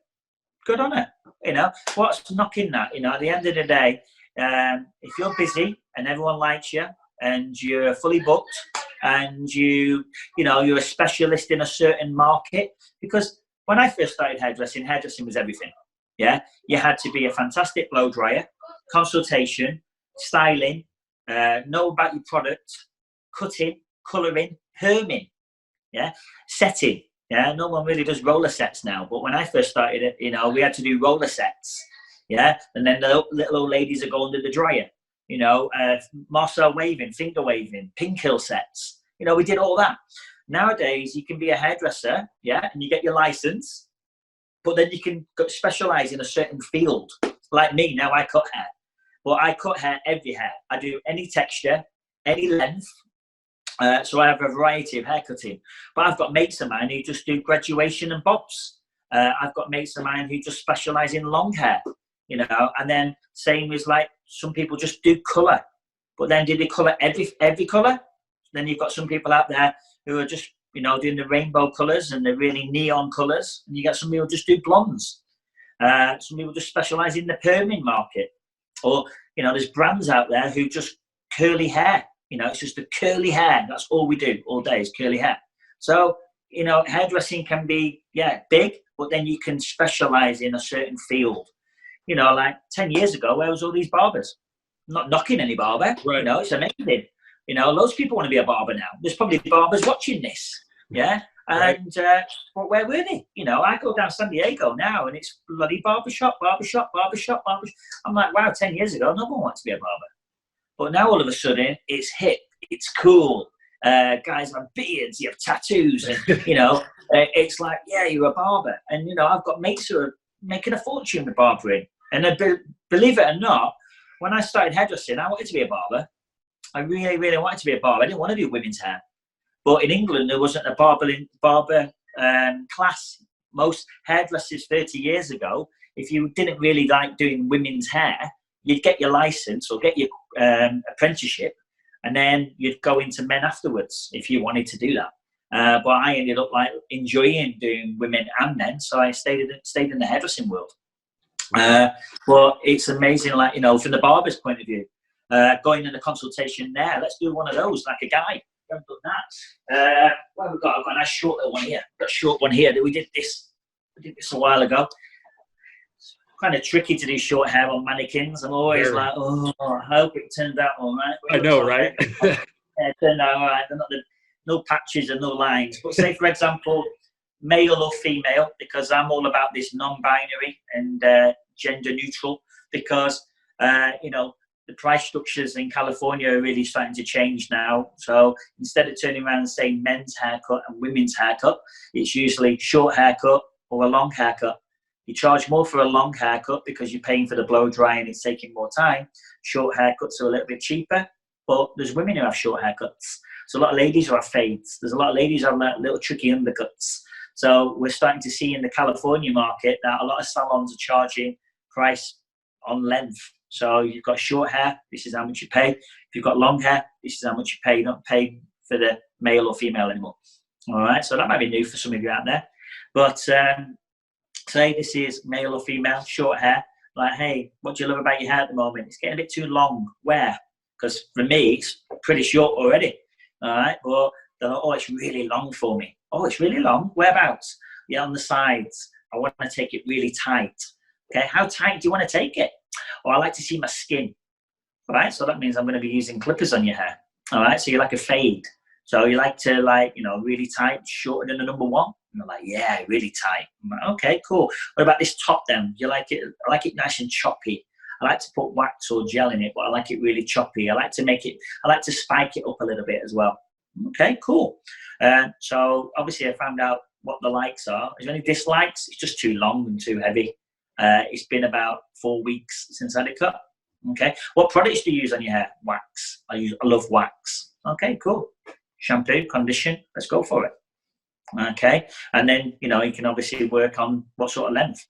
Good on her. You know, what's knocking that? You know, at the end of the day, if you're busy and everyone likes you and you're fully booked and you know, you're a specialist in a certain market, because when I first started hairdressing was everything. Yeah, you had to be a fantastic blow dryer, consultation, styling, know about your product, cutting, colouring, perming, yeah, setting. Yeah, no one really does roller sets now. But when I first started it, you know, we had to do roller sets. Yeah, and then the little old ladies are going to the dryer. You know, Marcel waving, finger waving, pink hill sets. You know, we did all that. Nowadays, you can be a hairdresser, yeah, and you get your license, but then you can specialize in a certain field. Like me, now I cut hair. But I cut hair, every hair. I do any texture, any length. So I have a variety of haircutting. But I've got mates of mine who just do graduation and bobs. I've got mates of mine who just specialise in long hair, you know. And then same as like some people just do colour. But then do they colour every colour? Then you've got some people out there who are just, you know, doing the rainbow colours and the really neon colours. And you get some people who just do blondes. Some people just specialise in the perming market. Or, you know, there's brands out there who just curly hair. You know, it's just the curly hair. That's all we do all day is curly hair. So, you know, hairdressing can be, yeah, big, but then you can specialize in a certain field. You know, like 10 years ago, where was all these barbers? I'm not knocking any barber. Right. You know, it's amazing. You know, loads of people want to be a barber now. There's probably barbers watching this. Yeah. And, but where were they? You know, I go down San Diego now and it's bloody barbershop. I'm like, wow, 10 years ago, no one wants to be a barber. But now all of a sudden, it's hip, it's cool. Guys have beards, you have tattoos, and you know, it's like, yeah, you're a barber. And you know, I've got mates who are making a fortune with barbering. And believe it or not, when I started hairdressing, I wanted to be a barber. I really, really wanted to be a barber. I didn't want to do women's hair. But in England, there wasn't a barber class. Most hairdressers 30 years ago, if you didn't really like doing women's hair, you'd get your license or get your apprenticeship, and then you'd go into men afterwards if you wanted to do that. But I ended up like enjoying doing women and men, so I stayed in the hairdressing world. But it's amazing, like, you know, from the barber's point of view, going in a consultation there. Let's do one of those, like a guy. We haven't done that. What have we got? I've got a nice short little one here. Got a short one here. We did this a while ago. Kind of tricky to do short hair on mannequins. I'm always like, oh, I hope it turns out all right. I know, right? It turned out all right. They're not no patches and no lines. But say, for example, male or female, because I'm all about this non-binary and gender neutral, because, you know, the price structures in California are really starting to change now. So instead of turning around and saying men's haircut and women's haircut, it's usually short haircut or a long haircut. You charge more for a long haircut because you're paying for the blow dry and it's taking more time. Short haircuts are a little bit cheaper, but there's women who have short haircuts. So a lot of ladies who have fades. There's a lot of ladies who have like little tricky undercuts. So we're starting to see in the California market that a lot of salons are charging price on length. So you've got short hair, this is how much you pay. If you've got long hair, this is how much you pay. You don't pay for the male or female anymore. All right, so that might be new for some of you out there. But say this is male or female, short hair. Like, hey, what do you love about your hair at the moment? It's getting a bit too long. Where? Because for me, it's pretty short already. All right, but they're like, oh, it's really long for me. Oh, it's really long? Whereabouts? Yeah, on the sides. I want to take it really tight. Okay, how tight do you want to take it? Oh, I like to see my skin. All right, so that means I'm going to be using clippers on your hair. All right, so you like a fade. So you like to, like, you know, really tight, shorter than the number one? And they're like, yeah, really tight. I'm like, okay, cool. What about this top then? You like it? I like it nice and choppy. I like to put wax or gel in it, but I like it really choppy. I like to spike it up a little bit as well. Okay, cool. So obviously I found out what the likes are. Is there any dislikes? It's just too long and too heavy. It's been about 4 weeks since I had it cut. Okay. What products do you use on your hair? Wax. I love wax. Okay, cool. Shampoo, condition. Let's go for it. Okay. And then, you know, you can obviously work on what sort of length.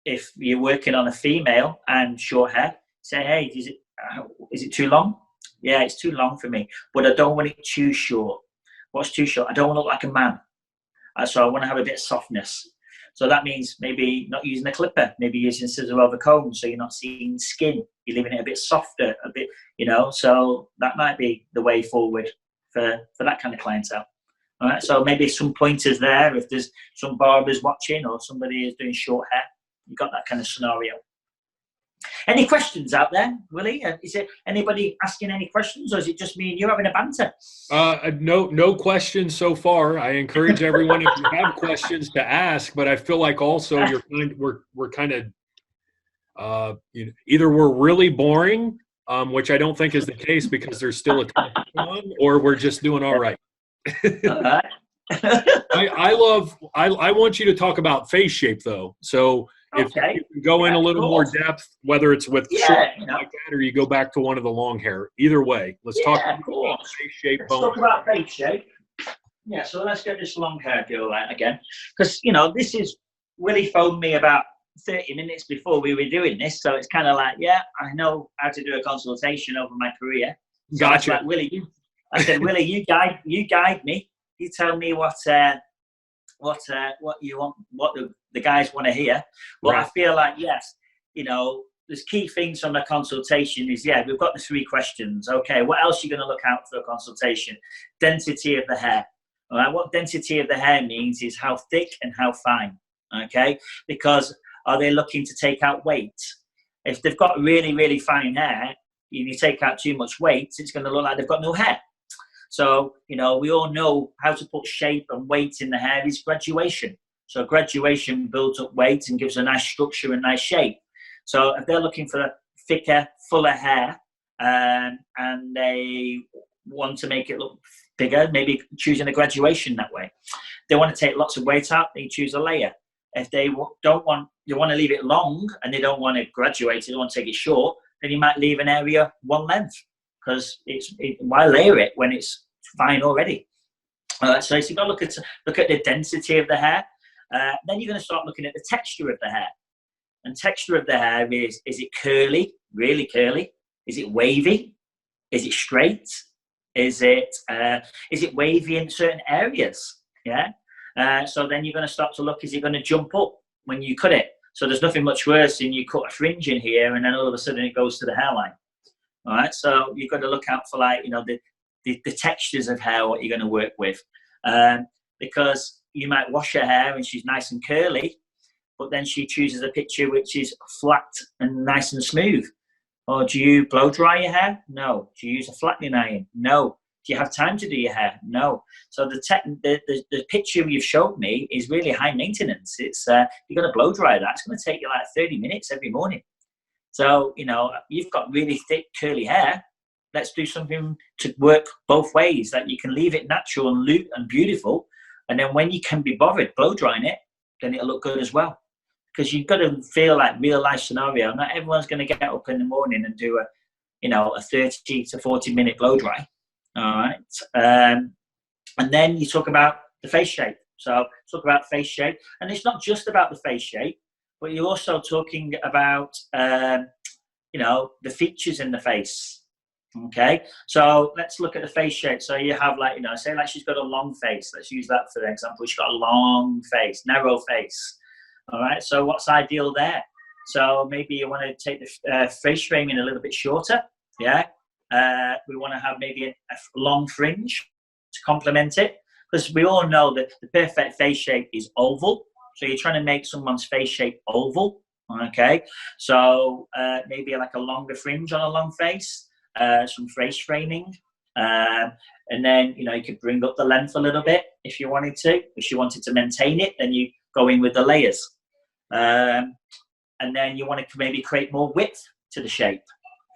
If you're working on a female and short hair, say, hey, is it too long? Yeah, it's too long for me, but I don't want it too short. What's too short? I don't want to look like a man. So I want to have a bit of softness. So that means maybe not using a clipper, maybe using scissor over comb, so you're not seeing skin. You're leaving it a bit softer, a bit, you know. So that might be the way forward for that kind of clientele. All right. So maybe some pointers there if there's some barbers watching or somebody is doing short hair. You've got that kind of scenario. Any questions out there, Willie? Is it anybody asking any questions, or is it just me and you having a banter? No questions so far. I encourage everyone, if you have questions, to ask. But I feel like also we're kind of you know, either we're really boring, which I don't think is the case because there's still a ton on, or we're just doing all right. All right. I want you to talk about face shape though. So if you can go in a little more depth, whether it's with short you know, like that or you go back to one of the long hair, either way, let's talk about face shape. Let's talk about face shape. Yeah, so let's get this long hair girl out again, because you know this is Willie phoned me about 30 minutes before we were doing this, so it's kind of like, yeah, I know how to do a consultation over my career. So gotcha. Like, Willie, I said, Willie, you guide me. You tell me what you want, what the guys want to hear. But right. I feel like, yes, you know, there's key things from a consultation is, yeah, we've got the 3 questions. Okay, what else are you going to look out for a consultation? Density of the hair. All right, what density of the hair means is how thick and how fine. Okay, because are they looking to take out weight? If they've got really, really fine hair, and you take out too much weight, it's going to look like they've got no hair. So, you know, we all know how to put shape and weight in the hair is graduation. So graduation builds up weight and gives a nice structure and nice shape. So if they're looking for a thicker, fuller hair and they want to make it look bigger, maybe choosing a graduation that way. They want to take lots of weight out, they choose a layer. If they don't want, you want to leave it long and they don't want to graduate, they don't want to take it short, then you might leave an area one length. Because why layer it when it's fine already? So you've got to look at the density of the hair. Then you're going to start looking at the texture of the hair. And texture of the hair is it curly, really curly? Is it wavy? Is it straight? Is it wavy in certain areas? Yeah. So then you're going to start to look, is it going to jump up when you cut it? So there's nothing much worse than you cut a fringe in here and then all of a sudden it goes to the hairline. All right, so you've got to look out for, like, you know, the textures of hair, what you're going to work with, because you might wash her hair and she's nice and curly, but then she chooses a picture which is flat and nice and smooth. Or do you blow dry your hair? No. Do you use a flattening iron? No. Do you have time to do your hair? No. So the picture you've showed me is really high maintenance. It's you're going to blow dry that. It's going to take you like 30 minutes every morning. So, you know, you've got really thick, curly hair. Let's do something to work both ways, that you can leave it natural and and beautiful. And then when you can be bothered blow drying it, then it'll look good as well. Because you've got to feel like real life scenario. Not everyone's going to get up in the morning and do a 30 to 40 minute blow dry. All right. And then you talk about the face shape. So talk about face shape. And it's not just about the face shape, but you're also talking about, you know, the features in the face. Okay, so let's look at the face shape. So you have, like, you know, say like she's got a long face. Let's use that for example. She's got a long face, narrow face. All right, so what's ideal there? So maybe you want to take the face framing a little bit shorter. Yeah, we want to have maybe a long fringe to complement it, because we all know that the perfect face shape is oval. So you're trying to make someone's face shape oval, okay? So maybe like a longer fringe on a long face, some face framing. And then, you know, you could bring up the length a little bit if you wanted to. If you wanted to maintain it, then you go in with the layers. And then you want to maybe create more width to the shape,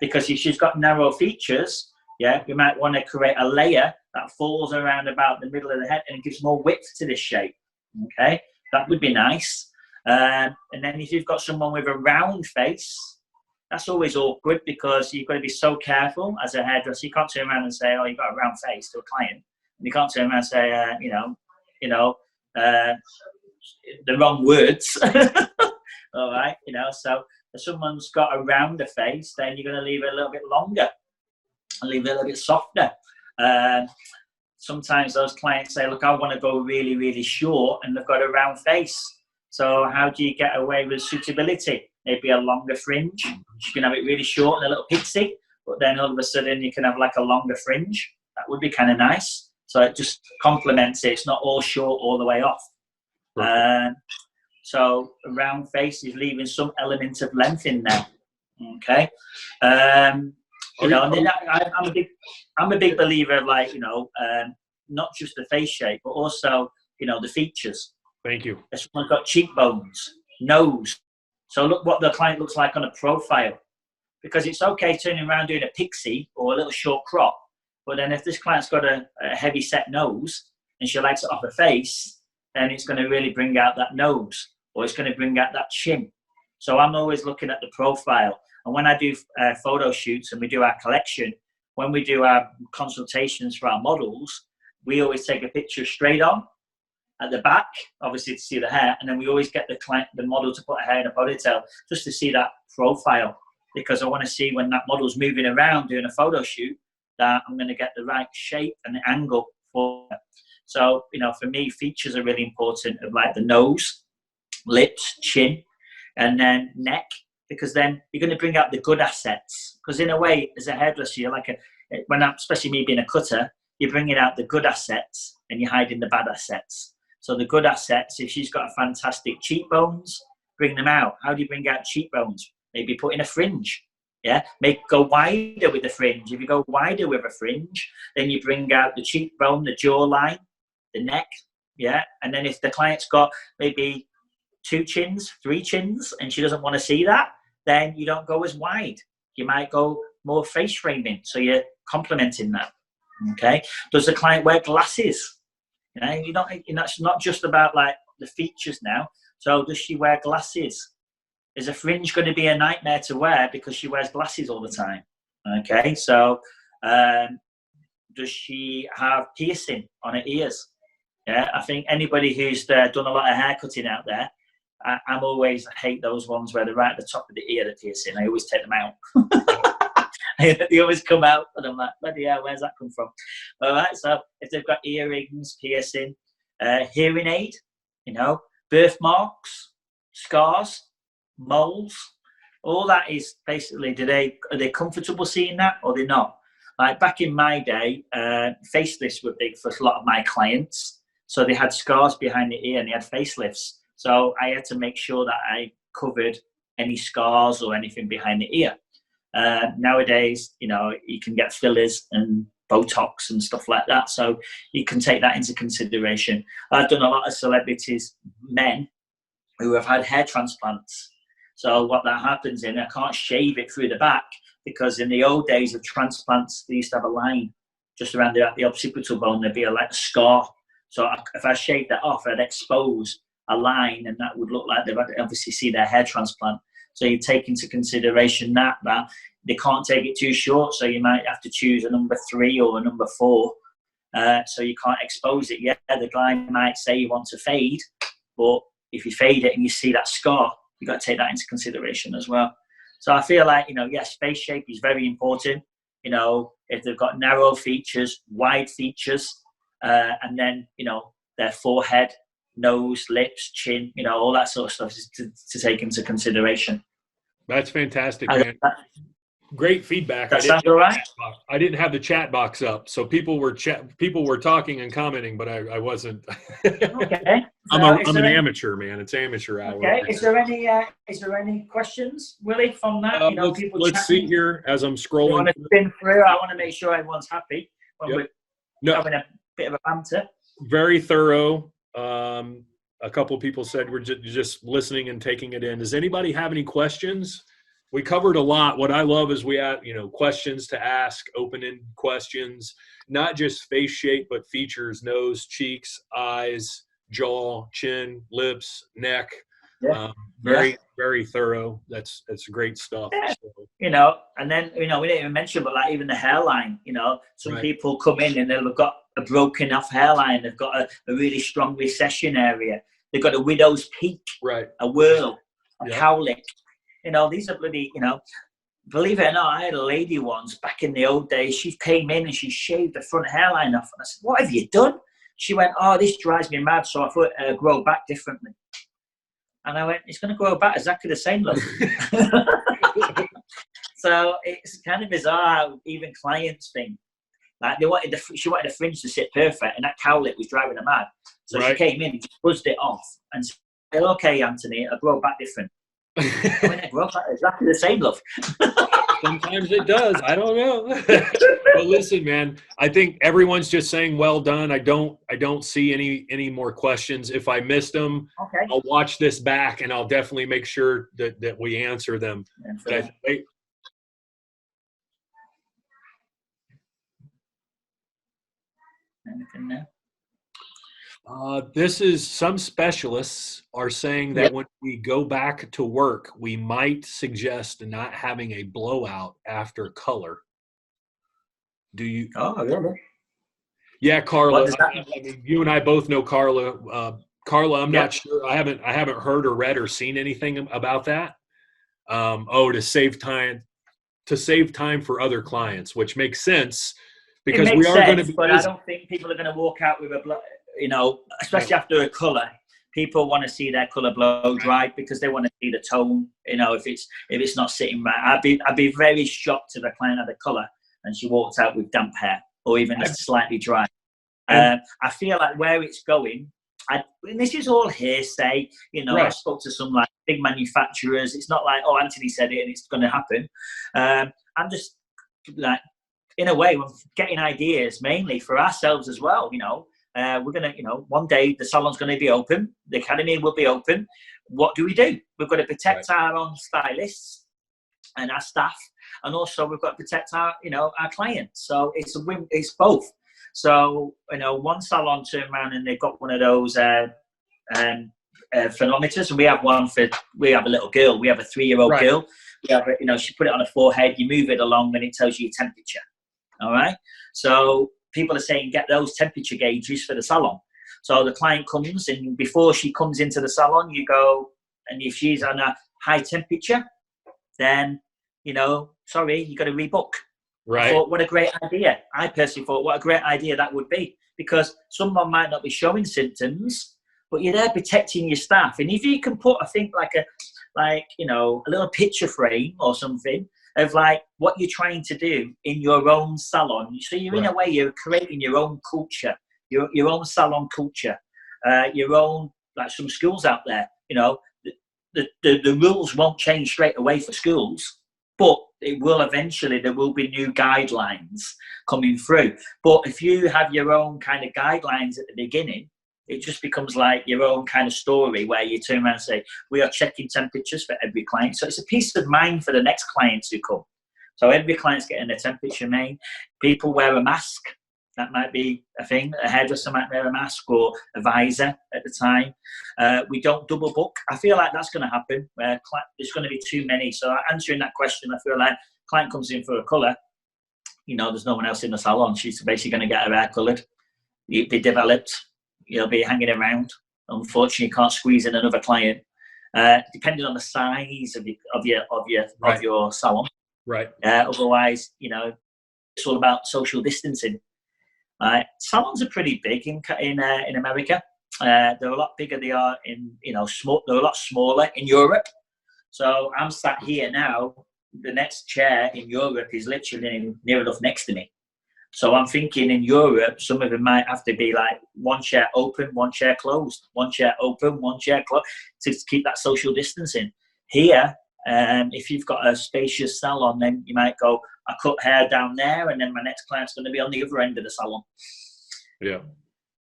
because if she's got narrow features, yeah, we might want to create a layer that falls around about the middle of the head and it gives more width to this shape. Okay, that would be nice. And then if you've got someone with a round face, that's always awkward, because you've got to be so careful as a hairdresser. You can't turn around and say, "Oh, you've got a round face," to a client. And you can't turn around and say, the wrong words. All right, you know. So if someone's got a rounder face, then you're going to leave it a little bit longer and leave it a little bit softer. Sometimes those clients say, "Look, I want to go really, really short," and they've got a round face. So how do you get away with suitability? Maybe a longer fringe. You can have it really short and a little pixie, but then all of a sudden you can have like a longer fringe. That would be kind of nice. So it just complements it. It's not all short all the way off. So a round face is leaving some element of length in there. Okay. I'm a big believer of, like, not just the face shape, but also, the features. Thank you. If someone's got cheekbones, nose. So look what the client looks like on a profile. Because it's okay turning around doing a pixie or a little short crop, but then if this client's got a heavy set nose and she likes it off her face, then it's going to really bring out that nose, or it's going to bring out that chin. So I'm always looking at the profile. And when I do photo shoots and we do our collection, when we do our consultations for our models, we always take a picture straight on at the back, obviously to see the hair, and then we always get the model to put her hair in a ponytail just to see that profile, because I want to see when that model's moving around doing a photo shoot that I'm going to get the right shape and the angle for her. So, for me, features are really important, of like the nose, lips, chin, and then neck, because then you're going to bring out the good assets. Because in a way, as a hairdresser, you're like especially me being a cutter, you're bringing out the good assets and you're hiding the bad assets. So the good assets, if she's got a fantastic cheekbones, bring them out. How do you bring out cheekbones? Maybe put in a fringe. Yeah, go wider with the fringe. If you go wider with a fringe, then you bring out the cheekbone, the jawline, the neck. Yeah, and then if the client's got maybe 2 chins, 3 chins, and she doesn't want to see that, then you don't go as wide. You might go more face framing, so you're complementing that. Okay. Does the client wear glasses? It's not just about like the features now. So does she wear glasses? Is a fringe going to be a nightmare to wear because she wears glasses all the time? Okay. So does she have piercing on her ears? Yeah. I think anybody who's done a lot of hair cutting out there, I hate those ones where they're right at the top of the ear, the piercing. I always take them out. They always come out, and I'm like, bloody hell, where's that come from? All right, so if they've got earrings, piercing, hearing aid, birthmarks, scars, moles, all that is basically, are they comfortable seeing that, or they're not? Like back in my day, facelifts were big for a lot of my clients. So they had scars behind the ear and they had facelifts. So I had to make sure that I covered any scars or anything behind the ear. Nowadays, you can get fillers and Botox and stuff like that. So you can take that into consideration. I've done a lot of celebrities, men, who have had hair transplants. So what that happens I can't shave it through the back, because in the old days of transplants, they used to have a line just around the occipital bone. There'd be a scar. So if I shaved that off, I'd expose a line, and that would look like they've obviously see their hair transplant. So you take into consideration that they can't take it too short, so you might have to choose a number 3 or a number 4. So you can't expose it. Yeah, the guy might say you want to fade, but if you fade it and you see that scar, you've got to take that into consideration as well. So I feel like, yes, face shape is very important. If they've got narrow features, wide features, and then, their forehead, nose, lips, chin, all that sort of stuff is to take into consideration. That's fantastic, man. Great feedback. That sounds all right? I didn't have the chat box up, so people were talking and commenting, but I wasn't. Okay. I'm an amateur, man. It's amateur hour. Okay. Is there any questions, Willie, from that? Let's see here as I'm scrolling. I want to spin through. I want to make sure everyone's happy. No, having a bit of a banter. very thorough. A couple of people said we're just listening and taking it in. Does anybody have any questions? We covered a lot. What I love is we had, questions to ask, open-ended questions, not just face shape, but features, nose, cheeks, eyes, jaw, chin, lips, neck. Yeah. Very, very thorough. That's great stuff. Yeah. So. And then, we didn't even mention, but like even the hairline, some Right. people come in and they've got a broken off hairline. They've got a really strong recession area. They've got a widow's peak, Right. a whirl, a Yeah. cowlick. These are bloody, believe it or not, I had a lady once back in the old days. She came in and she shaved the front hairline off. And I said, what have you done? She went, oh, this drives me mad. So I thought it'd grow back differently. And I went, it's going to grow back exactly the same, love. So it's kind of bizarre how even clients think. Like she wanted the fringe to sit perfect, and that cowlick was driving her mad. So She came in, just buzzed it off, and said, okay, Anthony, it'll grow back different. I went, it grow back exactly the same, love. Sometimes it does. I don't know. But listen, man, I think everyone's just saying well done. I don't see any more questions. If I missed them, okay, I'll watch this back and I'll definitely make sure that we answer them. Anything there? This is, some specialists are saying that when we go back to work, we might suggest not having a blowout after color. Do you? Oh, really? Yeah, Carla. I mean, you and I both know Carla. Carla, I'm not sure. I haven't heard or read or seen anything about that. To save time for other clients, which makes sense because we are going to be. But I don't think people are going to walk out with a especially after a color. People want to see their color blow dry because they want to see the tone. If it's not sitting right, I'd be very shocked if a client had a color and she walked out with damp hair or even just slightly dry. I feel like where it's going, and this is all hearsay, I spoke to some like big manufacturers. It's not like, oh, Anthony said it and it's going to happen. I'm just like, in a way, we're getting ideas mainly for ourselves as well. We're going to, one day the salon's going to be open. The academy will be open. What do? We've got to protect our own stylists and our staff. And also we've got to protect our clients. So it's a win. It's both. So, one salon turned around and they've got one of those thermometers, and we have a little girl. We have a 3-year-old girl. We have, she put it on her forehead. You move it along, and it tells you your temperature. All right. So people are saying get those temperature gauges for the salon. So the client comes, and before she comes into the salon, you go, and if she's on a high temperature, then sorry, you got to rebook. Right. I thought, what a great idea. I personally thought, what a great idea that would be, because someone might not be showing symptoms, but you're there protecting your staff. And if you can put, I think, a little picture frame or something of like what you're trying to do in your own salon. So you're in a way, you're creating your own culture, your own salon culture, your own, like some schools out there, the rules won't change straight away for schools. But it will eventually, there will be new guidelines coming through. But if you have your own kind of guidelines at the beginning, it just becomes like your own kind of story where you turn around and say, we are checking temperatures for every client. So it's a peace of mind for the next clients who come. So every client's getting a temperature made. People wear a mask. That might be a thing. A hairdresser might wear a mask or a visor at the time. We don't double book. I feel like that's going to happen. There's going to be too many. So answering that question, I feel like client comes in for a colour. There's no one else in the salon. She's basically going to get her hair coloured. Be developed. You'll be hanging around. Unfortunately, you can't squeeze in another client. Depending on the size of your salon. Right. Otherwise, it's all about social distancing. Salons are pretty big in America. They're a lot bigger. They are they're a lot smaller in Europe. So I'm sat here now. The next chair in Europe is literally near enough next to me. So I'm thinking in Europe, some of them might have to be like one chair open, one chair closed, one chair open, one chair closed to keep that social distancing. Here, if you've got a spacious salon, then you might go, I cut hair down there, and then my next client's going to be on the other end of the salon. Yeah.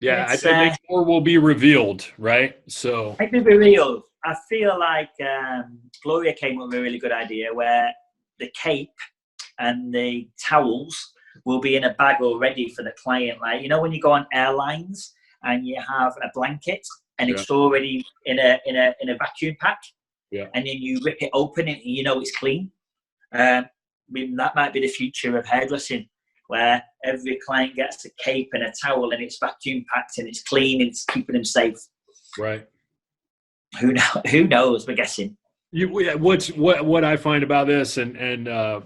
Yeah. I It's think more will be revealed, right? So, let me be real. I feel like Gloria came up with a really good idea where the cape and the towels will be in a bag already for the client. Like, you know, when you go on airlines and you have a blanket and yeah. it's already in a vacuum pack, Yeah. and then you rip it open and you know it's clean. I mean, that might be the future of hairdressing, where every client gets a cape and a towel and it's vacuum packed and it's clean and it's keeping them safe. Right. Who knows? We're guessing. What I find about this, and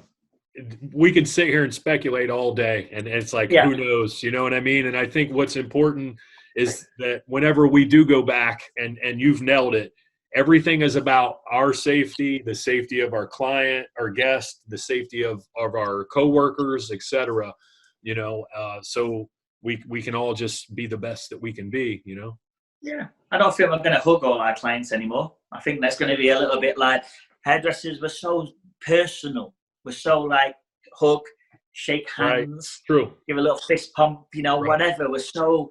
we could sit here and speculate all day, and it's like, Yeah. who knows? You know what I mean? And I think what's important is that whenever we do go back, and you've nailed it, everything is about our safety, the safety of our client, our guest, the safety of our coworkers, etc. You know, so we can all just be the best that we can be. You know. Yeah, I don't feel I'm going to hug all our clients anymore. I think that's going to be a little bit like hairdressers were so personal. We're so like hug, shake hands, right. True. give a little fist pump, you know, right. whatever. We're so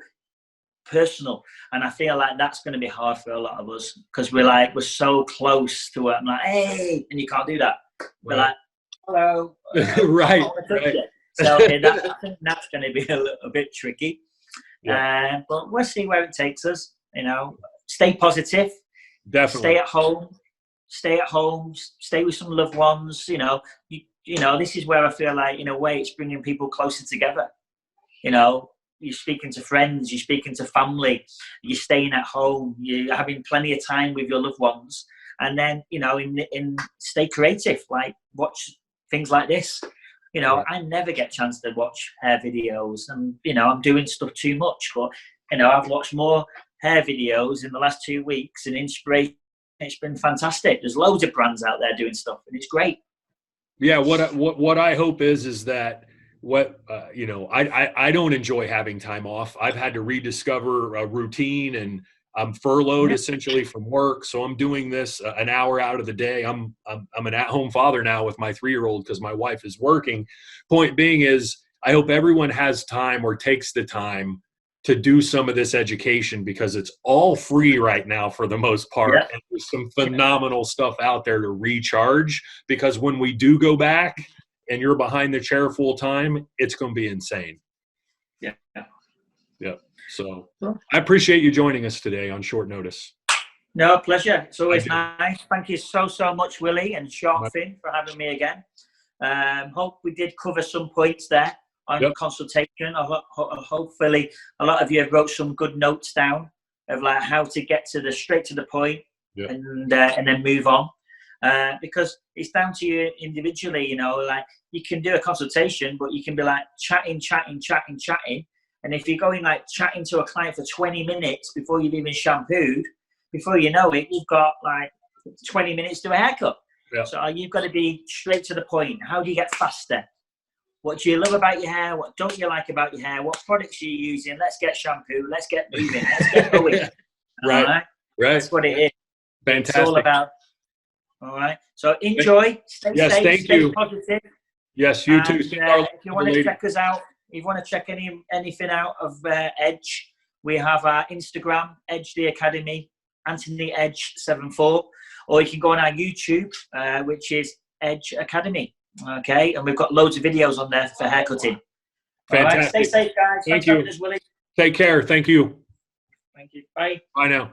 personal, and I feel like that's going to be hard for a lot of us because we're so close to it. I'm like, hey, and you can't do that. We're like, hello, right. So I think that's going to be a little bit tricky. Yeah. But we'll see where it takes us. You know, stay positive. Definitely. Stay at home. Stay with some loved ones. You know, you know. This is where I feel like, in a way, it's bringing people closer together. You know, you're speaking to friends, you're speaking to family, you're staying at home, you're having plenty of time with your loved ones, and then, you know, in stay creative. Like, watch things like this. You know, I never get a chance to watch hair videos, and, you know, I'm doing stuff too much. But, you know, I've watched more hair videos in the last 2 weeks, and inspiration. It's been fantastic. There's loads of brands out there doing stuff, and it's great. Yeah, what I hope is that you know, I don't enjoy having time off. I've had to rediscover a routine, and I'm furloughed essentially from work, so I'm doing this an hour out of the day. I'm an at-home father now with my 3-year-old because my wife is working. Point being is, I hope everyone has time or takes the time to do some of this education, because it's all free right now for the most part. Yeah. And there's some phenomenal stuff out there to recharge, because when we do go back and you're behind the chair full time, it's going to be insane. Yeah. So I appreciate you joining us today on short notice. No, pleasure. It's always nice. Thank you so much, Willie and Shark Fin, for having me again. Hope we did cover some points there on consultation. Hopefully a lot of you have wrote some good notes down of like how to get straight to the point, and then move on. Because it's down to you individually. You know, like, you can do a consultation, but you can be like chatting. And if you're going like chatting to a client for 20 minutes before you've even shampooed, before you know it, you've got like 20 minutes to a haircut. Yeah. So you've got to be straight to the point. How do you get faster? What do you love about your hair? What don't you like about your hair? What products are you using? Let's get shampoo. Let's get moving. Let's get going. Right. That's what it is. Fantastic. It's all about. All right. So enjoy. Stay safe. Stay positive. Yes, you too. If you want to check us out, if you want to check anything out of Edge, we have our Instagram, Edge the Academy, Anthony Edge 74, or you can go on our YouTube, which is Edge Academy. Okay, and we've got loads of videos on there for haircutting. Fantastic. All right, stay safe, guys. Thank you. Willie. Take care. Thank you. Thank you. Bye. Bye now.